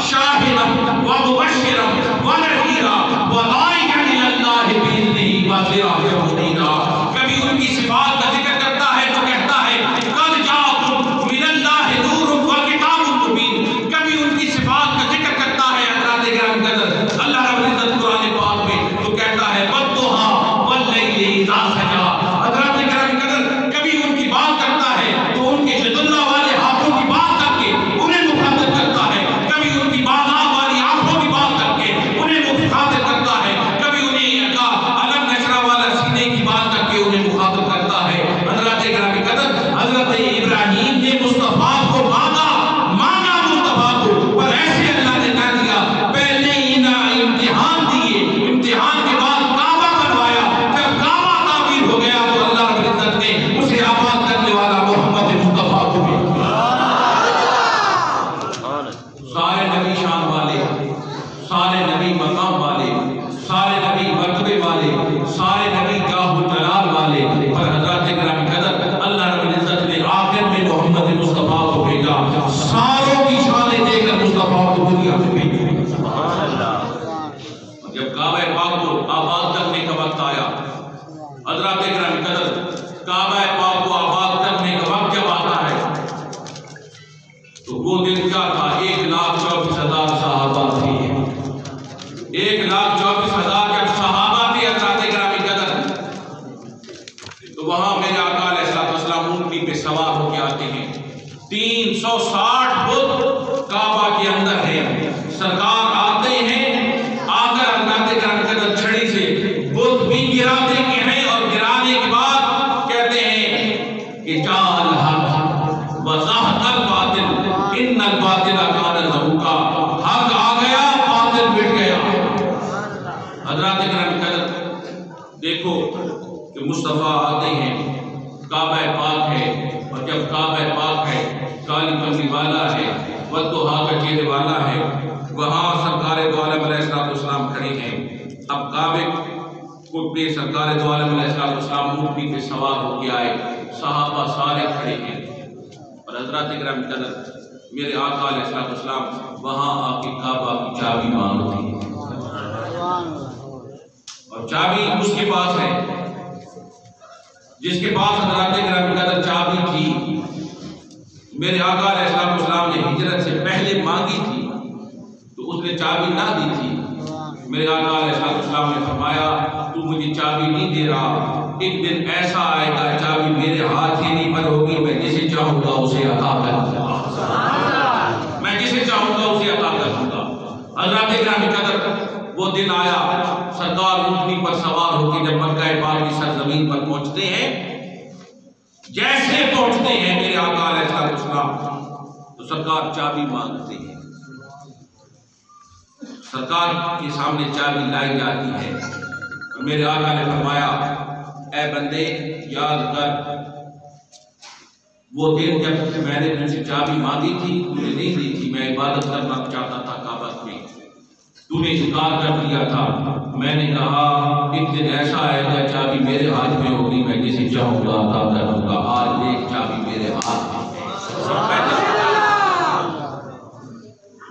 Speaker 2: شاہدا ومبشرا ونذیرا وداعیا الی اللہ باذنہ وسراجا منیرا۔ کبھی ان کی صفات کا ذکر کرتا ہے تو کہتا ہے قد جاءکم من اللہ نور وکتاب مبین۔ کبھی ان کی صفات کا ذکر کرتا ہے حضرات کرام قدر اللہ رب العزت قرآن پاک میں تو کہتا ہے والضحیٰ واللیل اذا سجا۔ حضرات کرام قدر کبھی ان کی بات کرتا ہے تو ان کے ید اللہ والے ہاتھوں کی بات کر کے انہیں مخاطب کرتا ہے، کبھی ان کی بازاں والی آنکھوں کی بات کر کے انہیں مخاطب کرتا ہے، کبھی انہیں کا علم نشرہ والا سینے کی بات کر کے انہیں مخاطب کرتا ہے۔ حضرات کرام قدر حضرت ابراہیم نے مصطفیٰ کو مانگا مصطفیٰ کو، پر ایسے اللہ نے نہ دیا، پہلے امتحان دیے، امتحان کے بعد کعبہ بنوایا۔ جب کعبہ تعمیر ہو گیا تو اللہ رب العزت نے اسے آباد کرنے والا محمد مصطفیٰ کو بھی۔ سارے نبی شان والے، سارے نبی مقام والے، سارے نبی مرتبے والے، سارے نبی جاہ و جلال والے، پر حضرات کرام قدر اللہ رب العزت نے آخر میں محمد مصطفیٰ کو بھیجا، ساروں کی شانیں دے کر مصطفیٰ کو دنیا میں بھیجا۔
Speaker 1: سبحان اللہ۔
Speaker 2: جب کعبہ پاک کو آباد کرنے کا وقت آیا، حضرات کرام قدر کعبہ پاک کو آباد کرنے کا وقت جب آتا ہے تو وہ دن کیا تھا؟ 1,24,000 صحابہ تھے، 1,24,000 جب صحابہ تھے حضرات کرام قدر، تو وہاں میرے آقا علیہ السلام اونٹنی پہ سوار ہو کے آتے ہیں۔ 360 بت کعبہ کے اندر ہے، سرکار آتے ہیں، آ کر حضرات کرام قدر چھڑی سے بت بھی گرا دیتے ہیں، اور گرانے کے بعد کہتے ہیں حضرات کرام قدر دیکھو کہ مصطفیٰ آتے ہیں، کعبہ پاک ہے، اور جب کعبہ پاک ہے، کالی کملی والا ہے، والضحیٰ کا چہرے والا ہے، وہاں سرکار دو عالم علیہ السلام کھڑے ہیں۔ اب کعبے کو پہ سرکار دو عالم علیہ السلام اونٹنی پہ سوار ہو کے آئے، صحابہ سارے کھڑے ہیں، اور حضرات کرام قدر میرے آقا علیہ السلام وہاں آ کے کعبہ کی چابی مانگتے ہیں، اور چابی اس کے پاس ہے جس کے پاس حضرات کرام قدر چابی تھی۔ میرے آقا علیہ السلام نے ہجرت سے پہلے مانگی تھی تو اس نے چابی نہ دی تھی۔ میرے آقا علیہ السلام نے فرمایا تو مجھے چابی نہیں دے رہا، ایک دن ایسا آئے گا چابی میرے ہاتھ ہی نہیں پر ہوگی، میں جسے چاہوں گا اسے عطا کروں گا، میں جسے چاہوں گا اسے عطا کروں گا۔ حضرات کرام قدر وہ دن آیا، سرکار اونٹنی پر سوار ہو کے جب مکہ پاک کی سرزمین پر پہنچتے ہیں، جیسے پہنچتے ہیں میرے آقا علیہ السلام تو سرکار چابی مانگتے ہیں، سرکار کے سامنے چابی لائی جاتی ہے، اور میرے آقا نے فرمایا اے بندے یاد کر وہ دن جب میں نے تجھ سے چابی مانگی تھی تو نے نہیں دی تھی، میں عبادت کرنا چاہتا تھا کعبہ میں، تو نے انکار کر دیا تھا، میں نے کہا ایک دن ایسا آئے گا چابی میرے ہاتھ میں ہوگی، میں جسے چاہوں گا عطا کروں گا، آج دیکھ چابی میرے ہاتھ میں ہے۔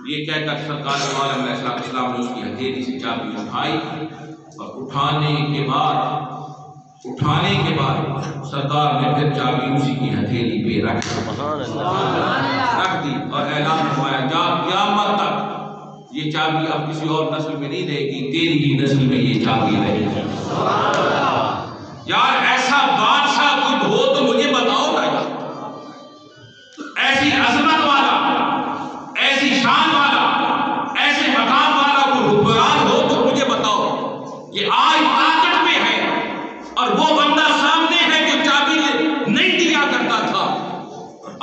Speaker 2: یہ کہہ کر سرکار دو عالم علیہ السلام نے اس کی ہتھیلی سے چابی اٹھائی، اور اٹھانے کے بعد سرکار نے پھر چابی اسی کی ہتھیلی پہ رکھ دی اور اعلان فرمایا جا قیامت تک یہ چابی اب کسی اور نسل میں نہیں رہے گی، تیری ہی نسل میں یہ چابی رہے گی۔ یار ایسا بادشاہ کوئی ہو تو مجھے بتاؤ نا یار، ایسی عظمت والا، ایسی شان والا، ایسے مقام والا کوئی حکمران ہو تو مجھے بتاؤ کہ آج طاقت میں ہے اور وہ بندہ سامنے ہے جو چابی نہیں دیا کرتا تھا،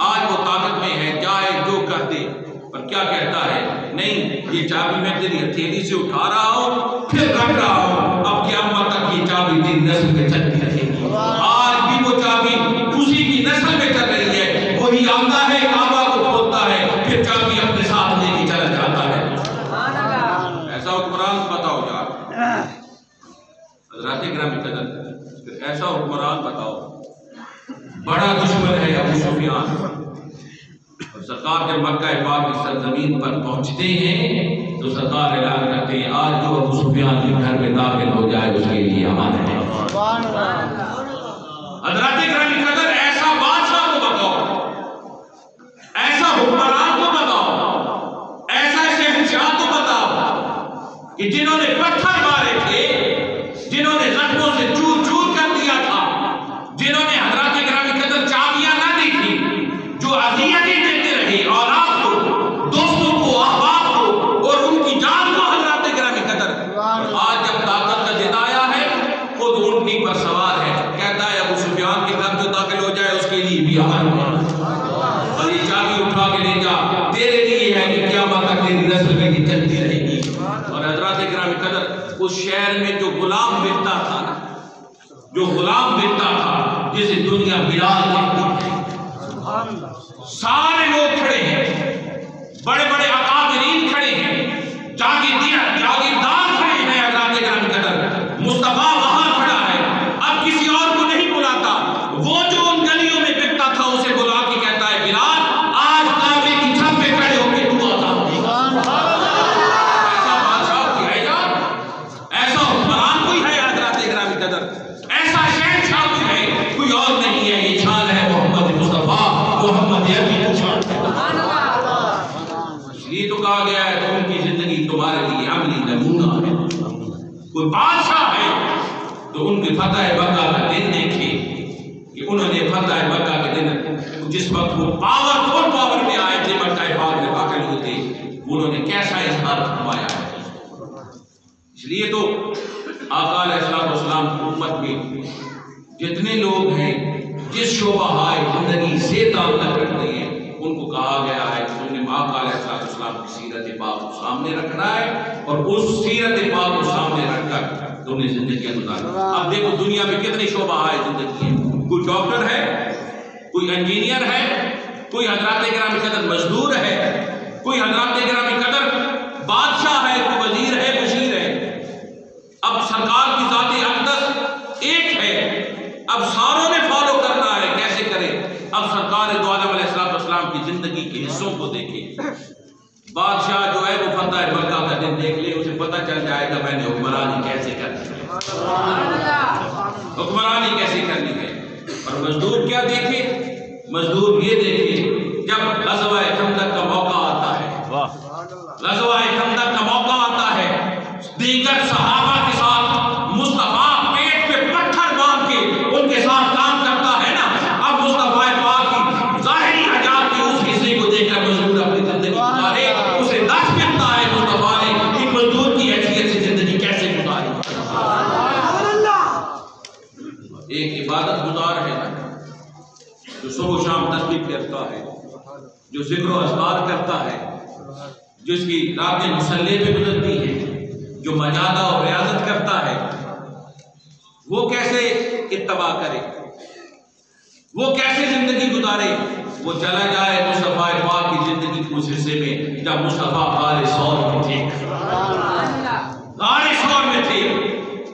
Speaker 2: آج وہ طاقت میں ہے، جائے جو کر دے، پر کیا کہتا ہے نہیں یہ چابی میں تیری ہتھیلی سے اٹھا رہا ہوں پھر رکھ رہا ہوں، اب قیامت تک یہ چابی تیری نسل میں چلتی رہے گی۔ آج بھی وہ چابی اسی کی نسل میں چل رہی ہے، وہی آتا ہے کعبہ کو کھولتا ہے پھر چابی اپنے ساتھ لے کے چلا جاتا ہے۔ ایسا حکمران بتاؤ یار حضرات کرام قدر، ایسا حکمران بتاؤ، بڑا دشمن ہے ابو سفیان، اور سرکار جب مکہ پاک کی سرزمین پر پہنچتے ہیں تو سرکار اعلان کرتے ہیں آج جو ابو سفیان کے گھر میں داخل ہو جائے اس کے لیے امان ہے۔ حضرات کرام قدر ایسا بادشاہ کو بتاؤ، ایسا حکمران کو بتاؤ، ایسا شہنشاہ کو بتاؤ کہ جنہوں نے پتھر مارے تھے، جنہوں نے زخموں سے چور چور کر دیا تھا، جنہوں نے حضرات کرام قدر چابیاں نہ دی تھی، جو اذیتیں دیتے رہے اولاد کو، دوستوں کو، احباب کو اور ان کی جان کو حضرات کرام قدر، آج جب طاقت کا دن آیا ہے خود اونٹنی پر سوار ہے، کہتا ہے ابو سفیان کے گھر جو داخل ہو جائے اس کے لیے بھی امان ہے، اور یہ چابی اٹھا کے لے جا تیرے لیے ہے کہ قیامت تک تیری نسل میں یہ چلتی رہے گی۔ اور حضرات کرام قدر اس شہر میں جو غلام بکتا تھا نا، جو غلام بکتا تھا جسے دنیا بلال کہتی ہے، سارے لوگ کھڑے ہیں، بڑے بڑے اکابرین کھڑے ہیں، جاگیردار کھڑے ہیں، حضرات کرام قدر مصطفیٰ وہاں کھڑا ہے، اب کسی اور کو نہیں بلاتا، وہ جو ان گلیوں میں بکتا تھا اسے بلا کے کہتا ہے بلال آج کعبے کی چھت پہ کھڑے ہو کے تو عطا دے گا۔ ایسا بادشاہ کوئی ہے یار، ایسا حکمران کوئی ہے حضرات کرام قدر، ایسا شہنشاہ کوئی ہے، کوئی اور نہیں ہے، یہ شان ہے محمد مصطفیٰ، محمد عربی کی شان ہے۔ اس لیے تو کہا گیا ہے کہ ان کی زندگی تمہارے لیے عملی نمونہ ہے۔ کوئی بادشاہ ہے تو ان کے فتح مکہ کا دن دیکھے کہ انہوں نے فتح مکہ کے دن جس وقت وہ پاور میں آئے تھے، مکہ پاک میں داخل ہوتے، انہوں نے کیسا اظہار فرمایا ہے۔ اس لیے تو آقا علیہ السلام کی امت میں جتنے لوگ ہیں جس شعبہ زندگی سے تعلق رکھتے ہیں ان کو کہا گیا ہے کہ انہوں نے آقا علیہ السلام کی سیرت پاک کو سامنے رکھنا ہے، اور اس سیرت پاک کو سامنے رکھ کر تم نے زندگیاں گزاری. اب دیکھو دنیا میں کتنے شعبہ آئے زندگی ہیں. کوئی ڈاکٹر ہے, کوئی انجینئر ہے, کوئی حضرات کرام قدر مزدور ہے, کوئی حضرات کرام قدر بادشاہ ہے, کوئی وزیر ہے, مشیر ہے. اب سرکار کی ذات اقدس ایک ہے, اب ساروں نے فالو کرنا ہے. کیسے کرے؟ اب سرکار دو عالم علیہ السلام کی زندگی کے حصوں کو دیکھے. بادشاہ جو ہے وہ فتح مکہ کا دن دیکھ لے, اسے پتہ چل جائے گا میں نے حکمرانی کیسے کرنی ہے, حکمرانی کیسے کرنی ہے. اور مزدور کیا دیکھے؟ مزدور یہ دیکھے جب غزوہ خندق کا موقع آتا ہے, غزوہ خندق کا موقع آتا ہے, دیگر صحابہ کے ساتھ مصطفیٰ پیٹ پہ پتھر باندھ کے ان کے ساتھ کام کرتا ہے نا. اب مصطفیٰ پاک کی ظاہری حجات کے اس حصے کو دیکھ کر مزدور اپنی زندگی گزارے, اسے دس ملتا ہے مصطفیٰ نے کہ مزدور کی حیثیت سے زندگی کیسے گزاری. ایک عبادت گزار ہے نا, جو صبح و شام تسبیح کرتا ہے, جو ذکر و اذکار کرتا ہے, جو اس کی راتیں مصلی پہ گزرتی ہیں, جو مجادہ اور ریاضت کرتا ہے, وہ کیسے اتباع کرے, وہ کیسے زندگی گزارے. وہ چلا جائے مصطفیٰ پاک کی زندگی کے اس حصے میں جب مصطفیٰ غار ثور میں تھے, غار ثور میں تھے,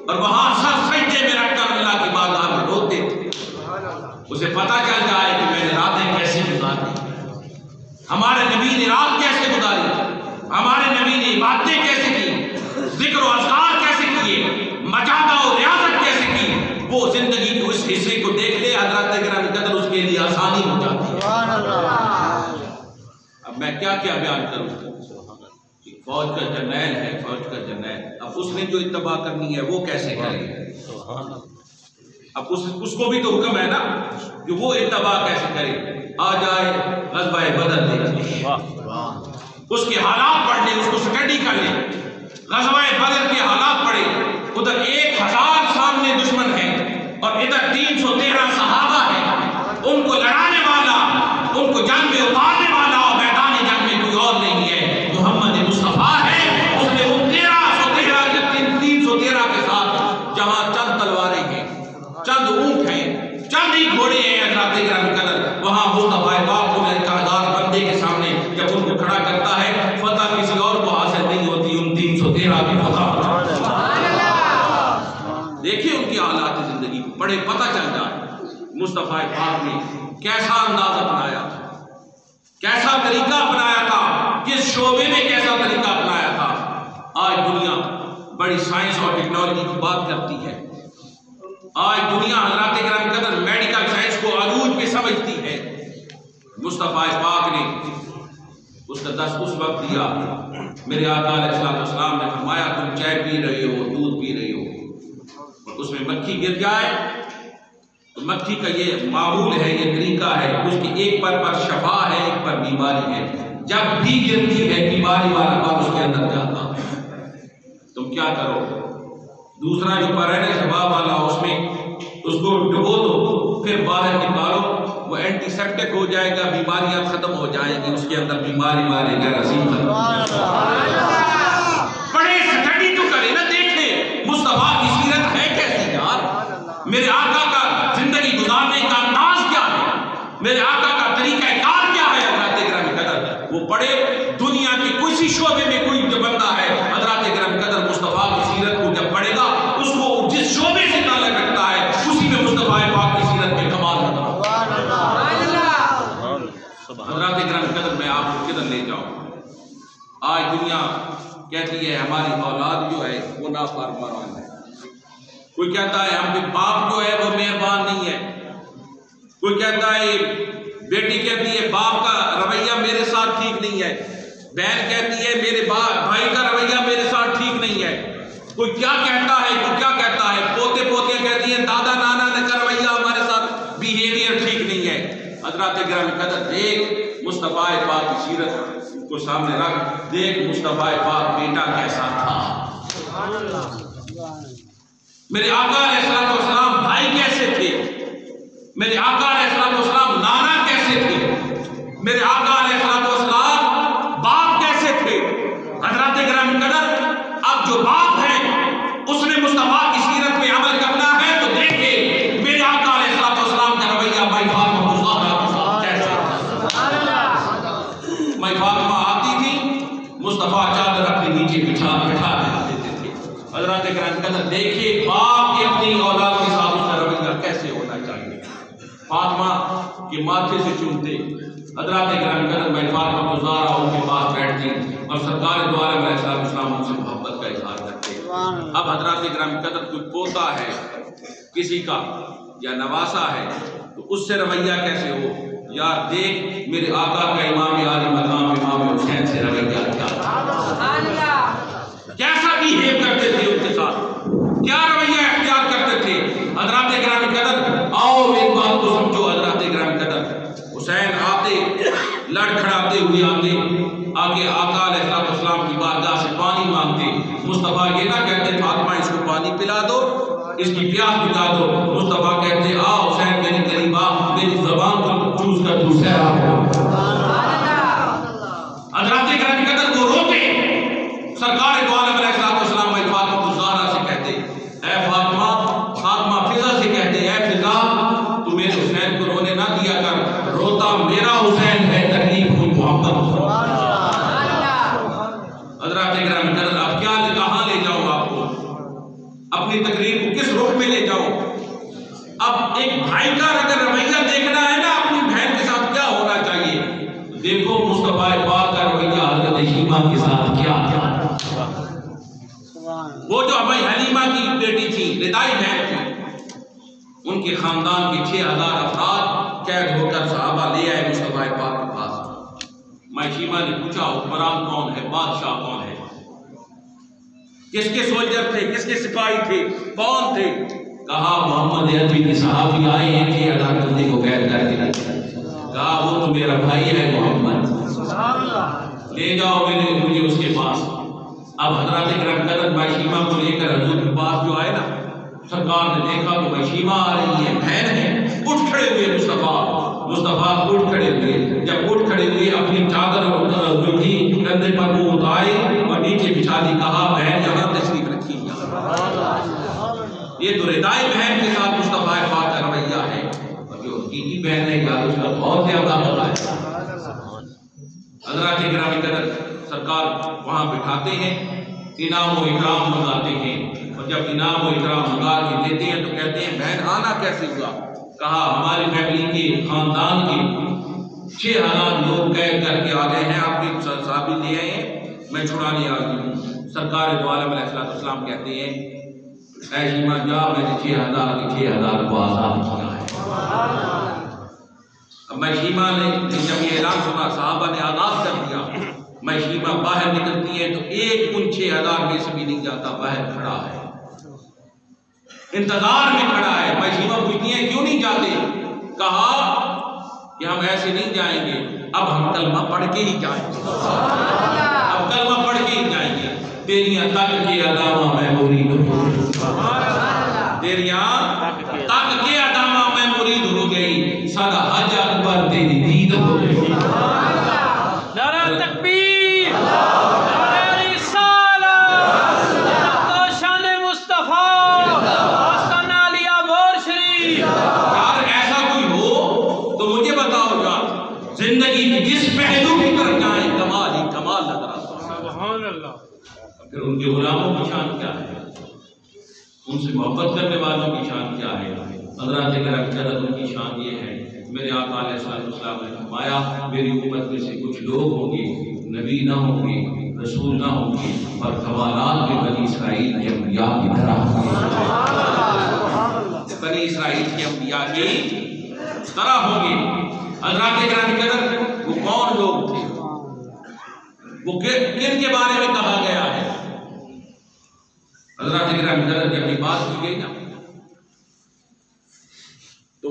Speaker 2: اور وہاں سر سجدے میں رکھ کر اللہ کی بارگاہ میں روتے تھے. اسے پتہ چل جائے کہ میں نے راتیں کیسے گزاری, ہمارے نبی نے رات کیسے گزاری, ہمارے نبی نے عبادتیں کیسے کی, ذکر و اذکار کیسے کیے, مجادہ و ریاضت کیسے کی. وہ زندگی کے اس حصے کو دیکھ لے حضرات کرام قدر, اس کے لیے آسانی ہو جاتی ہے. اب میں کیا کیا بیان کروں. فوج کا جرنیل ہے, فوج کا جرنیل, اب اس نے جو اتباع کرنی ہے وہ کیسے کرے. اب اس کو بھی تو حکم ہے نا کہ وہ اتباع کیسے کرے. آ جائے غزوہ بدر دیکھ, اس کے حالات پڑھ لے, اس کو سٹڈی کر لے. غزوہ بدر کے حالات پڑھے, ادھر 1000 سامنے دشمن ہے اور ادھر 313 صحابہ ہیں. ان کو لڑانے والا, ان کو جنگ میں اتارنے والا اور میدان جنگ میں کوئی اور نہیں ہے, محمد مصطفیٰ ہے. اس نے ان 313 کے ساتھ جہاں چند تلواریں ہیں, چند اونٹ ہیں, چند ہی گھوڑے ہیں حضرات کرام قدر, وہاں مصطفیٰ پاک کو 1000 بندے کے سامنے جب ان کو کھڑا کرتا ہے, فتح کسی اور کو حاصل نہیں ہوتی, ان 313 کی فتح. دیکھیں ان کی حالات زندگی کو پڑھے, پتہ چل جائے مصطفیٰ پاک نے کیسا انداز اپنایا, کیسا طریقہ اپنایا تھا, کس شعبے میں کیسا طریقہ اپنایا تھا. آج دنیا بڑی سائنس اور ٹیکنالوجی کی بات کرتی ہے. آج دنیا حضرات کرام قدر میڈیکل سائنس کو عروج پہ سمجھتی ہے. مصطفیٰ پاک نے اس کا دس اس وقت دیا. میرے آقا علیہ السلام نے فرمایا تم چائے پی رہے ہو, دودھ پی رہے ہو, اور اس میں مکھی گر جائے تو مکھی کا یہ معمول ہے, یہ طریقہ ہے, اس کی ایک پر شفا ہے, ایک پر بیماری ہے. جب بھی گرتی ہے بیماری والا پر اس کے اندر جاتا ہے. تم کیا کرو, دوسرا جو پر ہے شفا والا, اس میں اس کو ڈبو دو, پھر باہر نکالو, وہ اینٹی سیپٹک ہو جائے گا, بیماریاں ختم ہو جائیں گی, اس کے اندر بیماری والے جراثیم بڑے سٹڈی تو کرے نا, دیکھیں مصطفیٰ کی سیرت ہے کیسی یار. میرے آقا کا زندگی گزارنے کا انداز کیا ہے, میرے آقا کا طریقہ کار کیا ہے حضرات کرام قدر. وہ پڑھے دنیا کے کسی شعبے میں کوئی جو بندہ ہے حضرات کرام قدر مصطفیٰ کی سیرت کو جب پڑھے گا, اس کو جس شعبے سے تعلق رکھتا ہے اسی میں مصطفیٰ پاک کی سیرت کے کمال ہوتا ہے. حضرات کرام قدر میں آپ کو کدھر لے جاؤں. آج دنیا کہتی ہے ہماری اولاد جو ہے وہ نافرمان ہے. کوئی کہتا ہے ہم باپ جو ہے وہ مہربان نہیں ہے. کوئی کہتا ہے بیٹی کہتی ہے باپ کا رویہ میرے ساتھ ٹھیک نہیں ہے. بہن کہتی ہے میرے بھائی کا رویہ میرے ساتھ ٹھیک نہیں ہے. کوئی کیا کہتا ہے, کوئی کیا کہتا ہے, پوتے پوتیاں کہتی ہیں دادا نانا نے کا رویہ ہمارے ساتھ بیہیویئر ٹھیک نہیں ہے. حضرات کرام قدر دیکھ مصطفیٰ پاک کی سیرت کو سامنے رکھ, دیکھ مصطفیٰ پاک بیٹا کیسا تھا. میرے آقا علیہ السلام بھائی کیسے تھے, میرے آقا علیہ السلام نانا کیسے تھے, میرے آقا علیہ السلام باپ کیسے تھے. حضرات کرام قدر اب جو باپ ہے اس نے مصطفیٰ نیچے بٹھا دیتے تھے۔ حضرات کرام قدر دیکھیے باپ کی اپنی اولاد کے ساتھ اس کا رویہ کیسے ہونا چاہیے۔ فاطمہ کے ماتھے سے چومتے، حضرات کرام قدر میں فاطمہ کو زارا ان کے پاس بیٹھتی اور سرکار دو عالم علیہ السلام ان سے محبت کا اظہار کرتے۔ اب حضرات کرام قدر کوئی پوتا ہے کسی کا یا نواسا ہے تو اس سے رویہ کیسے ہو؟ یار دیکھ میرے آقا کا امام عالی مقام امام حسین سے رویہ کیسا بیہیو کرتے تھے ان کے ساتھ، کیا رویہ اختیار کرتے تھے۔ حضرات کرام قدر آؤ ایک بات کو سمجھو، حضرات کرام قدر حسین آتے لڑکھڑاتے ہوئے آتے آگے آقا علیہ السلام کی بارگاہ سے پانی مانگتے، مصطفیٰ یہ نہ کہتے فاطمہ اس کو پانی پلا دو، اس کی پیاس بجھا دو، مصطفیٰ کہتے آ حسین میری قریب آ، میری زبان کو چوز کر تو سہرا ہو۔ حضرات کرام قدر کو روتے، سرکار دو عالم علیہ السلام میں فاطمہ کو زہرا سے کہتے اے فاطمہ، فاطمہ فضا سے کہتے اے فضا تو میرے حسین کو رونے نہ دیا کر، روتا میرا حسین ہے تکلیف کو محمد۔ حضرات کرام قدر اب کیا کہاں لے جاؤں آپ کو، اپنی تقریر کو کس رخ میں لے جاؤں؟ اب ایک بھائی کا اگر رویہ دیکھنا ہے نا اپنی بہن کے ساتھ کیا ہونا چاہیے، دیکھو مصطفیٰ پاک کا رویہ حضرت شیمہ کے ساتھ کیا کیا۔ وہ جو ابی حلیمہ کی بیٹی تھی، ردائی بہن تھی، ان کے خاندان کے 6000 افراد قید ہو کر صحابہ لے آئے مصطفیٰ پاک کے پاس۔ میں شیمہ نے پوچھا حکمران کون ہے، بادشاہ کون ہے، کس کے سولجر تھے، کس کے سپاہی تھے، کون تھے؟ کہا محمد عربی کے صحابی آئے ہیں کہ ادا بندے کو قید کر کے، کہا وہ تو میرا بھائی ہے محمد، لے جاؤ مجھے اس کے پاس۔ اب حضرات کرام قدر بائشیمہ کو لے کر حضور کے پاس جو آئے نا، سرکار نے دیکھا کہ بائشیمہ آ رہی ہے، بہن ہے، اٹھ کھڑے ہوئے مصطفیٰ اٹھ کھڑے ہوئے، جب اٹھ کھڑے ہوئے اپنی چادر جو تھی کندھے پر وہ اٹھائے اور نیچے بچھا دی، کہا بہن یہاں تشریف رکھی۔ یہ تو ردائی بہن کے ساتھ مصطفیٰ پاک کا رویہ ہے، اور جو حقیقی بہن ہے یار اس کا بہت زیادہ ہوتا ہے۔ حضرات کرام قدر سرکار وہاں بٹھاتے ہیں، انعام و اکرام منگاتے ہیں، اور جب انعام و اکرام منگا کے دیتے ہیں تو کہتے ہیں بہن آنا کیسے ہوا؟ کہا ہماری فیملی کے خاندان کے 6000 لوگ قید کر کے آ گئے ہیں، آپ کے صحابی لے آئے ہیں، میں چھڑانے آ گئی ہوں۔ سرکار دو عالم علیہ السلام کہتے ہیں اے شیمہ جا، میں نے 6000 کے 6000 کو آزاد کیا ہے۔ اب میں شیمہ نے جب یہ اعلان سنا، صحابہ نے آغاز کر دیا، میں شیمہ باہر نکلتی ہے تو ایک ان 6000 میں سے بھی نہیں جاتا، باہر کھڑا ہے، انتظار میں کھڑا ہے۔ میں شیمہ پوچھتی ہیں کیوں نہیں جاتے؟ کہا کہ ہم ایسے نہیں جائیں گے، اب ہم کلمہ پڑھ کے ہی جائیں گے، اب کلمہ پڑھ کے ہی جائیں گے۔ تیریاں تک کے ادامہ میں مرید ہوں، تیریاں تک کے ادامہ میں مرید ہو گئی، سارا حج اکبر تیری دید ہو گئی۔
Speaker 3: نعرہ تکبیر، نعرہ رسالت، تو شان مصطفیٰ، آستانہ علیہ بور شریف۔
Speaker 2: یار ایسا کوئی ہو تو مجھے بتاؤ یار، زندگی کی جس پہلو کی طرف جائیں کمال ہی کمال نظر آتا ہے۔
Speaker 3: سبحان اللہ۔
Speaker 2: پھر ان کے غلاموں کی شان کیا ہے، ان سے محبت کرنے والوں کی شان کیا ہے؟ حضرات کرام قدر ان کی شان یہ ہے، میرے آقا علیہ السلام نے فرمایا میری امت میں سے کچھ لوگ ہوں گے، نبی نہ ہوں گے، رسول نہ ہوں گے، اور کمالات میں بنی اسرائیل کے انبیاء کی طرح ہوں گے، بنی اسرائیل کے انبیاء کی طرح ہوں گے۔ حضرات کرام قدر وہ کون لوگ تھے، وہ کن کے بارے میں کہا گیا ہے؟ حضرات کرام قدر کی اپنی بات کی گئی نا، تو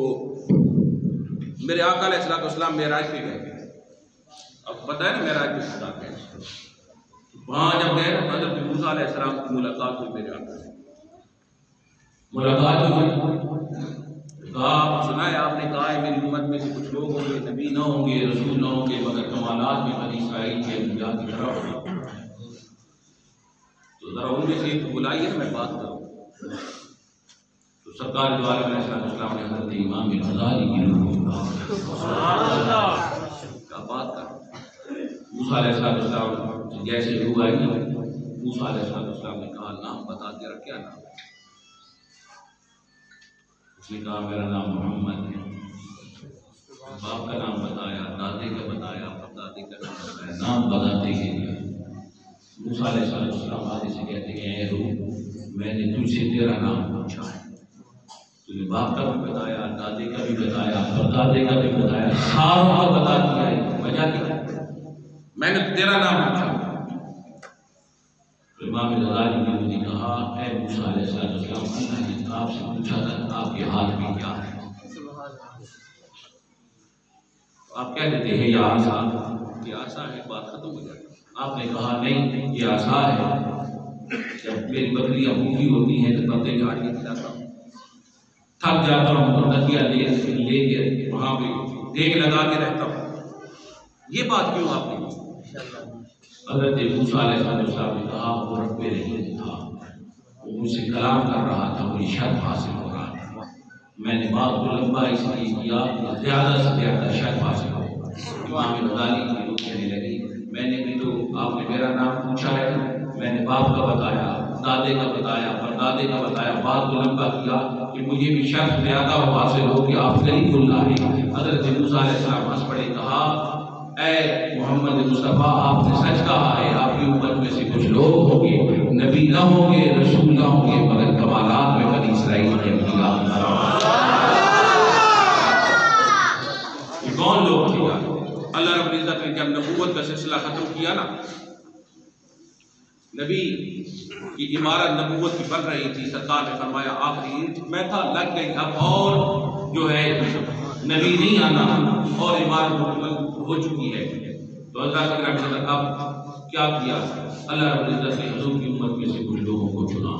Speaker 2: میرے آقا علیہ السلام معراج پہ گئے، اب پتہ ہے نا معراج پہ کیا گئے، وہاں جب گئے نا حضرت موسیٰ علیہ السلام کی ملاقات ہوئی، میرے آقا سے ملاقات ہوئی، کہا سنا ہے آپ نے کہا ہے میری امت میں سے کچھ لوگ ہوں گے، نبی نہ ہوں گے، رسول نہ ہوں گے، مگر کمالات میں بنی اسرائیل کے انبیاء کی طرح ہوں گے، تو ذرا ان میں سے ایک بلائیے میں بات کروں۔ تو سرکار دو عالم علیہ السلام نے حضرت امام غزالی کی روح کا بات کر، موسیٰ علیہ السلام جیسے روح آئی موسیٰ علیہ السلام نے کہا نام بتا تیرا کیا نام ہے؟ اس نے کہا میرا نام محمد ہے۔ باپ کا نام بتایا، دادے کا بتایا، پردادے کا نام بتایا، نام بتاتے ہی موسیٰ علیہ السلام آگے سے کہتے ہیں اے روح میں نے تجھ سے تیرا نام پوچھا ہے، تو نے باپ کا بھی بتایا، دادے کا بھی بتایا، پردادے کا بھی بتایا، ساروں کا بتا دیا ہے، وجہ کیا ہے؟ میں نے تیرا نام پوچھا۔ تو امام غزالی نے کہا اے موسیٰ علیہ السلام اللہ نے آپ سے پوچھا تھا آپ کے ہاتھ میں کیا ہے؟ آپ کہہ دیتے ہیں یہ عصا، یہ عصا ہے، بات ختم ہو جائے۔ آپ نے کہا نہیں یہ عصا ہے، جب میری بکریاں بھوکی ہوتی ہیں تو پتے جھاڑ کے کھلاتا ہوں، تھک جاتا ہوں تو نکیا لے کے وہاں پہ دیگ لگا کے رہتا ہوں، یہ بات کیوں آپ نے کی؟ حضرت موسیٰ علیہ السلام نے کہا وہ رب رحیم تھا، وہ مجھ سے کلام کر رہا تھا، مجھے شرف حاصل ہو رہا تھا، میں نے بات کو لمبا اس لیے کیا کہ زیادہ سے زیادہ شرف حاصل ہو۔ امام غزالی کی روح کہنے لگی میں نے بھی تو آپ نے میرا نام پوچھا ہے، میں نے باپ کا بتایا، دادے کا بتایا، پردادے کا بتایا، بات کو لمبا کیا کہ مجھے بھی شرف زیادہ حاصل ہو کہ آپ قریب اللہ ہیں۔ حضرت موسیٰ علیہ السلام ہنس پڑے، کہا اے محمد مصطفیٰ آپ نے سچ کہا ہے، آپ کی امت میں سے کچھ لوگ ہوں گے نبی نہ ہوں گے، رسول نہ ہوں گے، مگر کمالات میں بنی اسرائیل کے انبیاء۔ یہ کون لوگ تھے؟ اللہ رب العزت نے جب نبوت کا سلسلہ ختم کیا نا، نبی کی عمارت نبوت کی بن رہی تھی، سرکار نے فرمایا آخری میں تھا لگ گئی، اب اور جو ہے نبی نہیں آنا اور عمارت مکمل ہو چکی ہے۔ تو حضرت اکرم صلی اللہ علیہ وسلم اب کیا کیا؟ اللہ رب العزت نے حضور کی امت میں سے کچھ لوگوں کو چنا،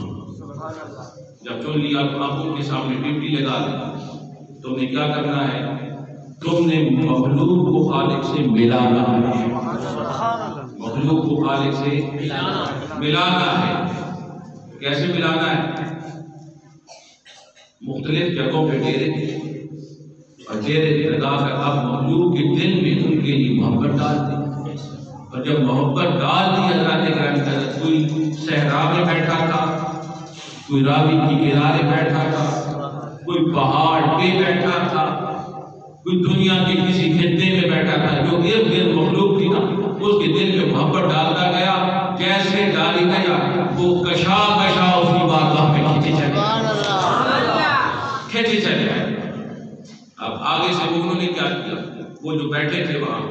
Speaker 2: جب چن لیا تو آپ ان کے سامنے ڈیوٹی لگا دی، تم نے کیا کرنا ہے؟ تم نے مخلوق کو خالق سے ملانا ہے، مخلوق کو خالق سے ملانا ہے۔ کیسے ملانا ہے؟ مختلف جگہوں پہ ڈیرے اور ڈیرے لگا کر اب مخلوق کے دل میں ان کے لیے محبت ڈال دی، اور جب محبت ڈال دی حضرات کرام کوئی صحرا میں بیٹھا تھا، کوئی راوی کے کنارے بیٹھا تھا، کوئی پہاڑ پہ بیٹھا تھا، کوئی دنیا کے کسی خطے میں بیٹھا تھا، جو ارد گرد مخلوق تھی نا اس کے دل میں محبت ڈالتا گیا، جیسے ڈالی گیا وہ کشا کشا اس کی بارگاہ میں کھینچے چلے گئے۔ اب آگے سے انہوں نے کیا کیا؟ وہ جو بیٹھے تھے وہاں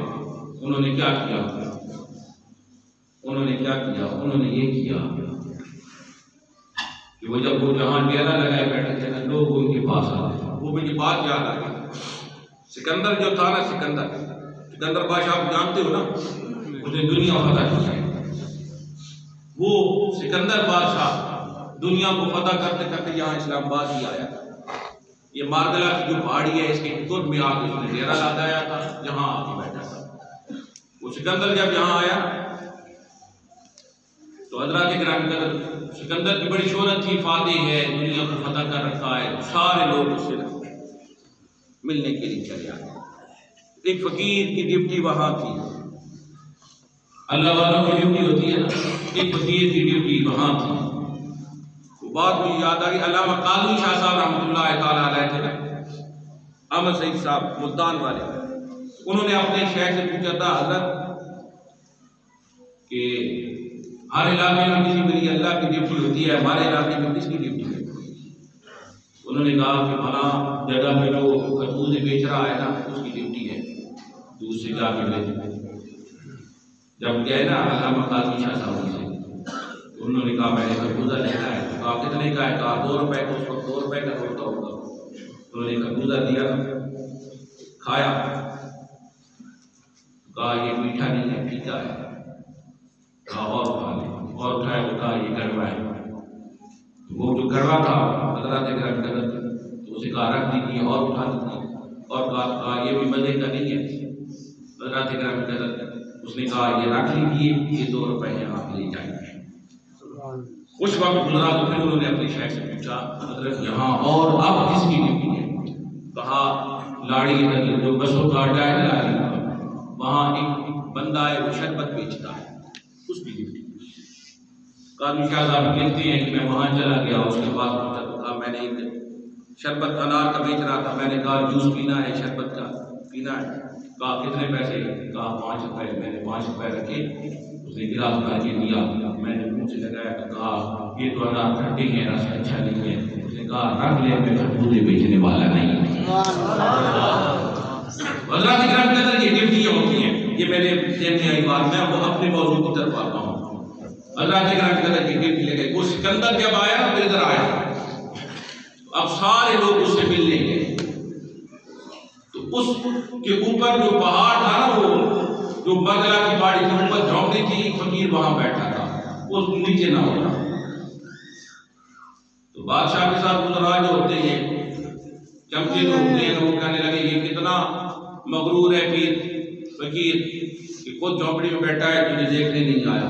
Speaker 2: انہوں نے کیا کیا؟ انہوں نے یہ کیا کہ وہ جب وہ جہاں ڈیرا لگائے بیٹھے تھے نا لوگ ان کے پاس آتے، وہ مجھے بات یاد آ گئی۔ سکندر جو تھا نا، سکندر بادشاہ آپ جانتے ہو نا، اس نے دنیا فتح کی، وہ سکندر بادشاہ دنیا کو فتح کرتے کرتے یہاں اسلام آباد ہی آیا۔ یہ ماردلا کی جو پہاڑی ہے اس کے قرب میں آ کے اس نے ڈیرا لگایا تھا، جہاں آ کے بیٹھا تھا۔ وہ سکندر جب یہاں آیا تو حضرات کرام سکندر کی بڑی شہرت تھی، فاتح ہے، دنیا کو فتح کر رکھا ہے، سارے لوگ اس سے ملنے کے لیے چلے آئے۔ ایک فقیر کی ڈیوٹی وہاں تھی، اللہ والوں کی ڈیوٹی ہوتی ہے نا، ایک فقیر کی ڈیوٹی وہاں تھی۔ وہ بات مجھے یاد آ گئی، علامہ قادری شاہ صاحب رحمۃ اللہ تعالیٰ علیہ تھے، احمد سعید صاحب ملتان والے، انہوں نے اپنے شیخ سے پوچھا تھا حضرت کہ ہر علاقے میں کسی بڑی اللہ کی ڈیوٹی ہوتی ہے، ہمارے علاقے میں کس کی ڈیوٹی ہے؟ انہوں نے کہا کہ فلاں جگہ میں جو خربوزے بیچ رہا ہے نا اس کی ڈیوٹی ہے، تو اس سے جا کے بیچ۔ جب گئے نا علامہ قادری شاہ صاحب سے، انہوں نے کہا میں نے خربوزہ لینا ہے، کہا کتنے کا ہے؟ کہا 2 روپے کا، اس وقت 2 روپے کا ہوتا ہوگا۔ انہوں نے خربوزہ دیا، کھایا، کہا یہ میٹھا نہیں ہے، پھیکا ہے، کہا اور کھا لے، اور کھایا تو کہا یہ کڑوا ہے۔ وہ جو کڑوا تھا حضرات کرام تو اسے کہا رکھ دیجیے، اور اٹھا دیجیے، اور کہا یہ بھی مزے کا نہیں ہے۔ حضرات کرام اس نے کہا یہ رکھ لیجیے، یہ 2 روپے ہیں، آپ لے جائیں۔ کچھ وقت گزرا تو پھر انہوں نے اپنے شیخ سے پوچھا حضرت یہاں اور اب کس کی ڈیوٹی ہے؟ کہا لاڑی جو بسوں کا اڈا ہے لاڑی کا، وہاں ایک بندہ ہے وہ شربت بیچتا ہے، اس کی ڈیوٹی۔ قاضی شاہ صاحب لکھتے ہیں کہ میں وہاں چلا گیا، اس کے پاس کہا میں نے ایک شربت انار کا بیچ رہا تھا، میں نے کہا جوس پینا ہے، شربت کا پینا ہے، کہا کتنے پیسے؟ کہا 5 روپے۔ میں نے 5 روپے رکھے، اس نے گلاس بھر کے دیا، میں نے منہ سے لگایا تو کہا یہ تو انار کھٹے ہیں، رس اچھا نہیں ہے۔ اس نے کہا رکھ لے، میں خربوزے بیچنے والا نہیں ہوں۔ حضرات کرام کے اندر یہ ڈیوٹیاں ہوتی ہیں، یہ میرے ذہن میں آئی بات، میں وہ اپنے موضوع کی طرف آتا ہوں۔ حضرات کرام کے اندر یہ ڈیوٹی لے گئے، وہ سکندر جب آیا تو ادھر آیا، اب سارے لوگ اس سے ملنے گئے، تو اس کے اوپر جو پہاڑ تھا نا، وہ جو برگلا کی پہاڑی کے اوپر جھونپڑی تھی، ایک فقیر وہاں بیٹھا تھا، وہ نیچے نہ ہوتا۔ تو بادشاہ کے ساتھ گزرا جو ہوتے ہیں، چمچے جو ہوتے ہیں، وہ کہنے لگے یہ کتنا مغرور ہے پیر فقیر کہ خود جھونپڑی میں بیٹھا ہے، تجھے دیکھنے نہیں آیا۔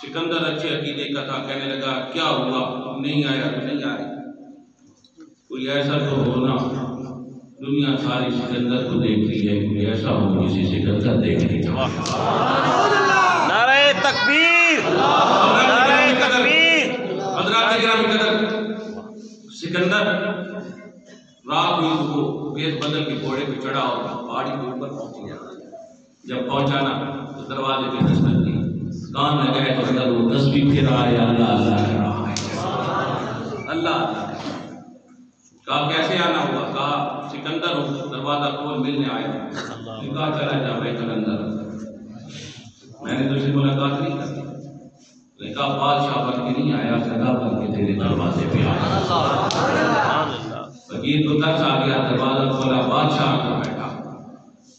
Speaker 2: سکندر اچھے عقیدے کا تھا، کہنے لگا کیا ہوا، نہیں آیا تو نہیں آیا، کوئی ایسا تو ہونا، دنیا ساری سکندر کو دیکھتی ہے، کوئی ایسا ہو جسے سکندر دیکھ نہیں چاہتا۔
Speaker 1: نعرہ تکبیر، نعرہ تکبیر۔
Speaker 2: حضرات کرام قدر، سکندر رات ہوئی تو وہ بیس بدل کے گھوڑے پہ چڑھا اور پہاڑی کے اوپر پہنچ گیا۔ جب پہنچا نا تو دروازے پہ دستک دی، کان لگائے تو اندر وہ تسبیح پھر آئے، اللہ اللہ کر رہا ہے، اللہ اللہ۔ کہا کیسے آنا ہوا؟ کہا سکندر ہوں، دروازہ کھول، ملنے آیا۔ کہا چلا جا بھائی کلندر، میں نے تجھ سے ملاقات نہیں کرتی۔ نے کہا بادشاہ بن کے نہیں آیا، سزا بن کے تیرے دروازے پہ آیا۔ فقیر کو ترس آ گیا، دروازہ کھولا، بادشاہ کو بیٹھا،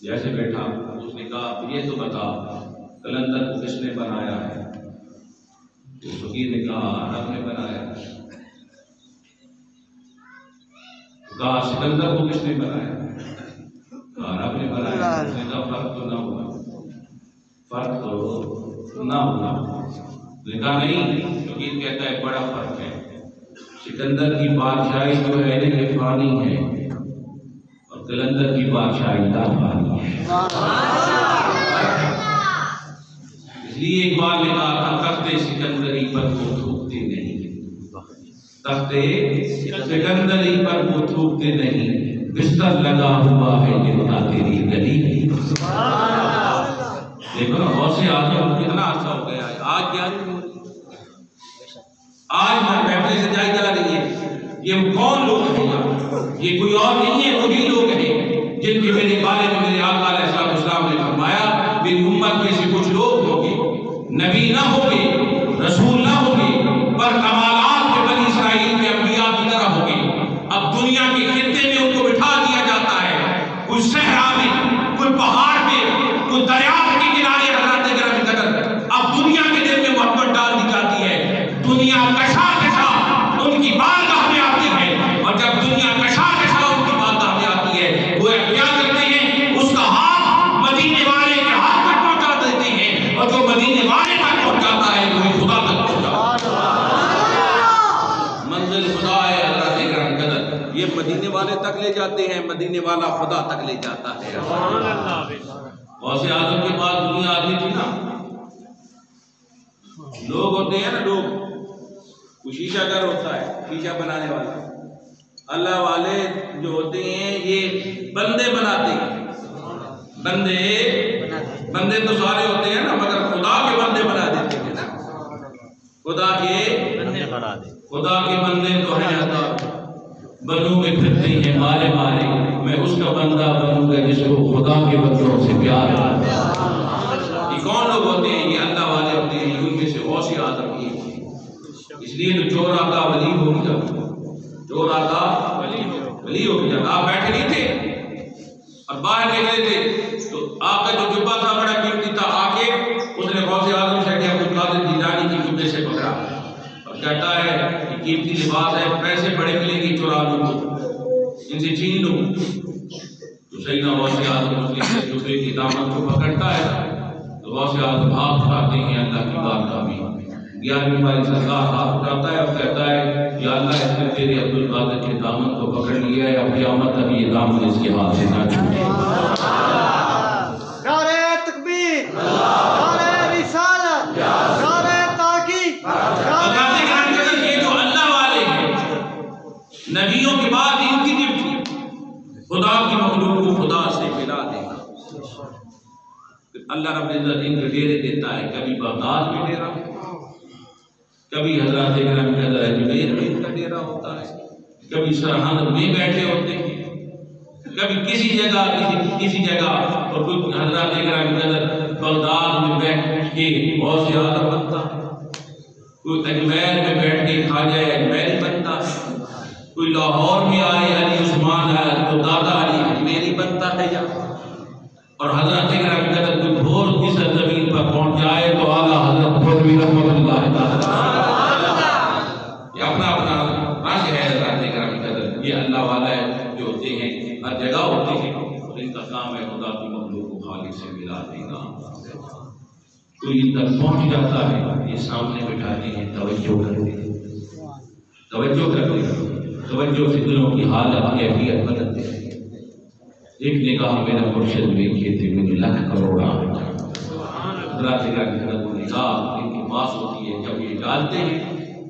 Speaker 2: جیسے بیٹھا اس نے کہا یہ تو بتا کلندر کو کس نے بنایا ہے؟ تو فقیر نے کہا رب نے بنایا۔ کہا سکندر کو کس نے بنایا؟ کہا رب نے بنایا۔ اس نے کہا فرق تو نہ ہوا، فرق تو نہ ہوا۔ اس نے کہا نہیں، فقیر کہتا ہے بڑا فرق ہے، سکندر کی بادشاہی جو ہے یہ فانی ہے اور کلندر کی بادشاہی لا فانی ہے۔ اس لیے ایک بار نے کہا تھا تخت سکندری پر وہ تھوکتے نہیں، تخت سکندری پر وہ تھوکتے نہیں، بستر لگا ہوا ہے جنتا تیری گلی۔ دیکھو نا غوث اعظم کتنا عرصہ ہو گیا ہے، آج کیا آج محفل سجائی جا رہی ہے، یہ کون لوگ ہیں؟ یہ کوئی اور نہیں ہے، وہی لوگ ہیں جن کے میرے بارے میں میرے آقا علیہ السلام نے فرمایا میری امت میں سے کچھ لوگ ہوں گے، نبی نہ ہوں گے، رسول نہ ہوں گے، پر کمالات کے بنی اسرائیل کے انبیاء کی طرح ہوں گے۔ اب دنیا کے خطے میں ان کو بٹھا دیا جاتا ہے، کوئی صحرا میں، کوئی پہاڑ میں، کوئی دریا کے کنارے، حضرات کرام قدر اب دنیا کے دل میں محبت ڈال دی جاتی ہے، دنیا کشا کشا ان کی بارگاہ میں آتی ہے، اور جب دنیا کشا کشا ان کی بارگاہ میں آتی ہے وہ کیا کرتے ہیں؟ اس کا ہاتھ مدینے والے کے ہاتھ تک پہنچا دیتے ہیں، اور جو مدینے والے تک پہنچاتا ہے وہی خدا تک پہنچاتا ہے۔ منزل خدا ہے حضرات کرام قدر، یہ مدینے والے تک لے جاتے ہیں، مدینے والا خدا تک لے جاتا ہے۔ غوث اعظم کے بعد دنیا آتی تھی نا، لوگ ہوتے ہیں نا، لوگ کوئی شیشہ گر ہوتا ہے، شیشہ بنانے والا، اللہ والے جو ہوتے ہیں یہ بندے بناتے ہیں، بندے تو سارے ہوتے ہیں نا، مگر خدا کے بندے بنا دیتے ہیں نا، خدا کے بندے تو ہیں، بنوں میں پھرتے ہیں مارے مارے، میں اس کا بندہ بنوں گا جس کو خدا کے بندوں سے پیار ہے۔ یہ کون لوگ ہوتے ہیں؟ یہ اللہ والے ہوتے ہیں، ان میں سے غوث اعظم ہی ہے۔ اس لیے تو چور آقا ولی ہو گیا، چور آقا ولی ہو گیا۔ آپ بیٹھے نہیں تھے اور باہر نکلے تھے تو آپ کا جو جبہ تھا بڑا قیمتی تھا، آ کے اس نے غوث اعظم سے کہ عبد القادر جیلانی کی جبے سے پکڑا اور کہتا ہے کہ قیمتی لباس ہے، پیسے بڑے ملیں گے، چرا لوں تو ان سے چھین لوں۔ تو سیدنا غوث اعظم اس کے جبے کی دامن کو پکڑتا ہے تو غوث اعظم ہاتھ اٹھاتے ہیں اللہ کی بارگاہ میں، 11ویں باری سرکار ہاتھ اٹھاتا ہے اور کہتا ہے یا اللہ اس نے تیرے عبد القادر کے دامن کو پکڑ لیا ہے، اب قیامت تک یہ دامن اس کے ہاتھ سے نہ چھوٹے۔
Speaker 4: نعرہ تکبیر، نعرہ رسالت، نعرہ تحقیق،
Speaker 2: نبیوں کے بعد ان کی گفٹ خدا کی مخلوق کو خدا سے ملا دینا. اللہ رب العزت ان کو ڈیرے دیتا ہے، کبھی بغداد میں ڈیرا، کبھی حضرات اکرام کے حضرت اجمیر میں ان کا ڈیرا ہوتا ہے، کبھی سرحد میں بیٹھے ہوتے ہیں، کبھی کسی جگہ اور کوئی حضرات اکرام کے حضرت بغداد میں بیٹھ کے بہت سے اعلیٰ بنتا ہے، کوئی اجمیر میں بیٹھ کے خواجہ اجمیری بنتا ہے، کوئی لاہور میں آئے علی عثمان ہے تو دادا علی اجمیری بنتا ہے، یا اور حضرت اکرام کے حضرت کوئی بھور کی سرزمین پر پہنچ جائے تو اعلیٰ حضرت بھوروی رحمۃ اللہ تعالیٰ، یہ اپنا اپنا رنگ ہے. حضرت اکرام کے حضرت یہ اللہ والا ہے جو ہوتے ہیں ہر جگہ ہوتے ہیں، اور ان کا کام ہے خدا کی مخلوق کو خالق سے ملا دینا. تو ان تک پہنچ جاتا ہے، یہ سامنے بٹھاتے ہیں، توجہ کرتے ہیں، توجہ سے دلوں کی حالت کیفیت بدلتے ہیں. ایک نگاہ میرا مرشد دیکھیے تھے مجھے لاکھ کروڑا. حضرات اکرام کی حضرت نگاہ ان کے پاس ہوتی ہے، جب یہ ڈالتے ہیں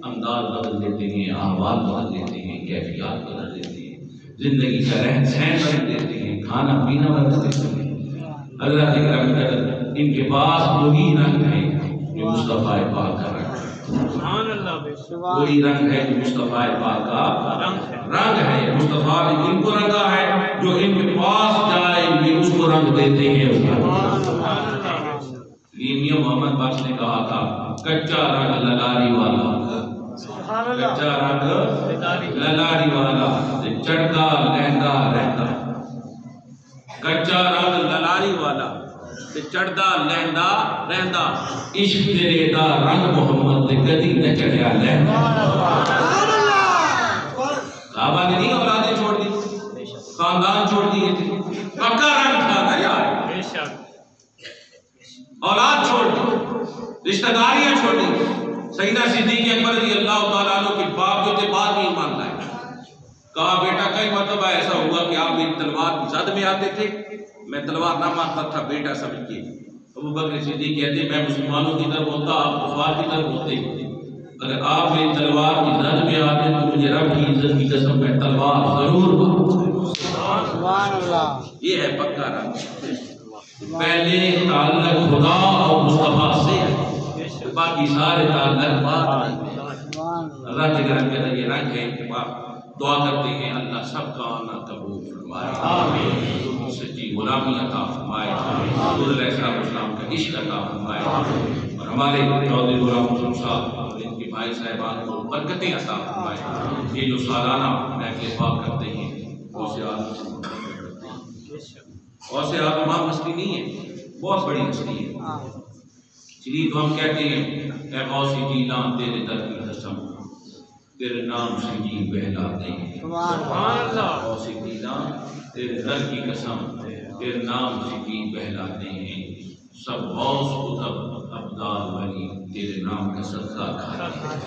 Speaker 2: انداز بدل دیتے ہیں، احوال بدل دیتے ہیں، کیفیات بدل دیتے ہیں، زندگی کا رہن سہن بدل دیتے ہیں، کھانا پینا بدل دیتے ہیں. حضرات اکرام کی حضرت ان کے پاس وہی رنگ ہے جو مصطفیٰ پاک کا رنگ ہے، وہی رنگ ہے جو مصطفیٰ پاک کا رنگ ہے. مصطفیٰ نے ان کو رنگا ہے، جو ان کے پاس جائے بھی اس کو رنگ دیتے ہیں. یہ میاں محمد بخش نے کہا تھا، کچا رنگ للاری والا، کچا رنگ للاری والا چڑھتا لہندا رہتا، کچا رنگ للاری والا چڑھتا لہندا رہتا، عشق تیرے دا رنگ محمد نے کدی نہ چڑھیا لہندا. صحابہ نے نہیں اولادیں چھوڑ دی، خاندان چھوڑ دیے تھے، پکا رنگ تھا نا یار، اولاد چھوڑ دی، رشتہ داریاں چھوڑ دی. سیدنا صدیق اکبر رضی اللہ تعالیٰ عنہ کے باپ جو تھے بعد میں ایمان لائے. کہا بیٹا کئی مرتبہ ایسا ہوا کہ آپ میری تلوار کی زد میں آتے تھے، میں تلوار نہ مانتا تھا بیٹا سمجھ کے. ابو بکر صدیق کہتے میں مسلمانوں کی طرف ہوتا، آپ کفار کی طرف ہوتے، اگر آپ میری تلوار کی زد میں آتے تو مجھے رب کی عزت کی قسم میں تلوار ضرور مانتا. یہ ہے پکا رنگ. پہلے تعلق خدا اور مصطفیٰ سے ہے، باقی سارے تعلق بات نہیں. اللہ کے رنگ کے یہ رنگ ہے کہ دعا کرتے ہیں اللہ سب کا آنا قبول فرمائے، آمین. سچی غلامی عطا فرمائے، حضور علیہ السلام کا عشق عطا فرمائے، اور ہمارے چودھری غلام حسن صاحب اور ان کے بھائی صاحبان کو برکتیں عطا فرمائے. یہ جو سالانہ محفل پاک کرتے ہیں غوث اعظم سے محبت کرتے ہیں. غوث اعظم عام ہستی نہیں ہے، بہت بڑی ہستی ہے. چلیے تو ہم کہتے ہیں اے غوث جیلاں تیرے در کی قسم، تیرے نام سے جی بہلاتے ہیں. غوث جیلاں تیرے در کی قسم، تیرے نام سے جی بہلاتے ہیں. سب غوث قطب ابدال ولی تیرے نام کا صدقہ کھاتے ہیں.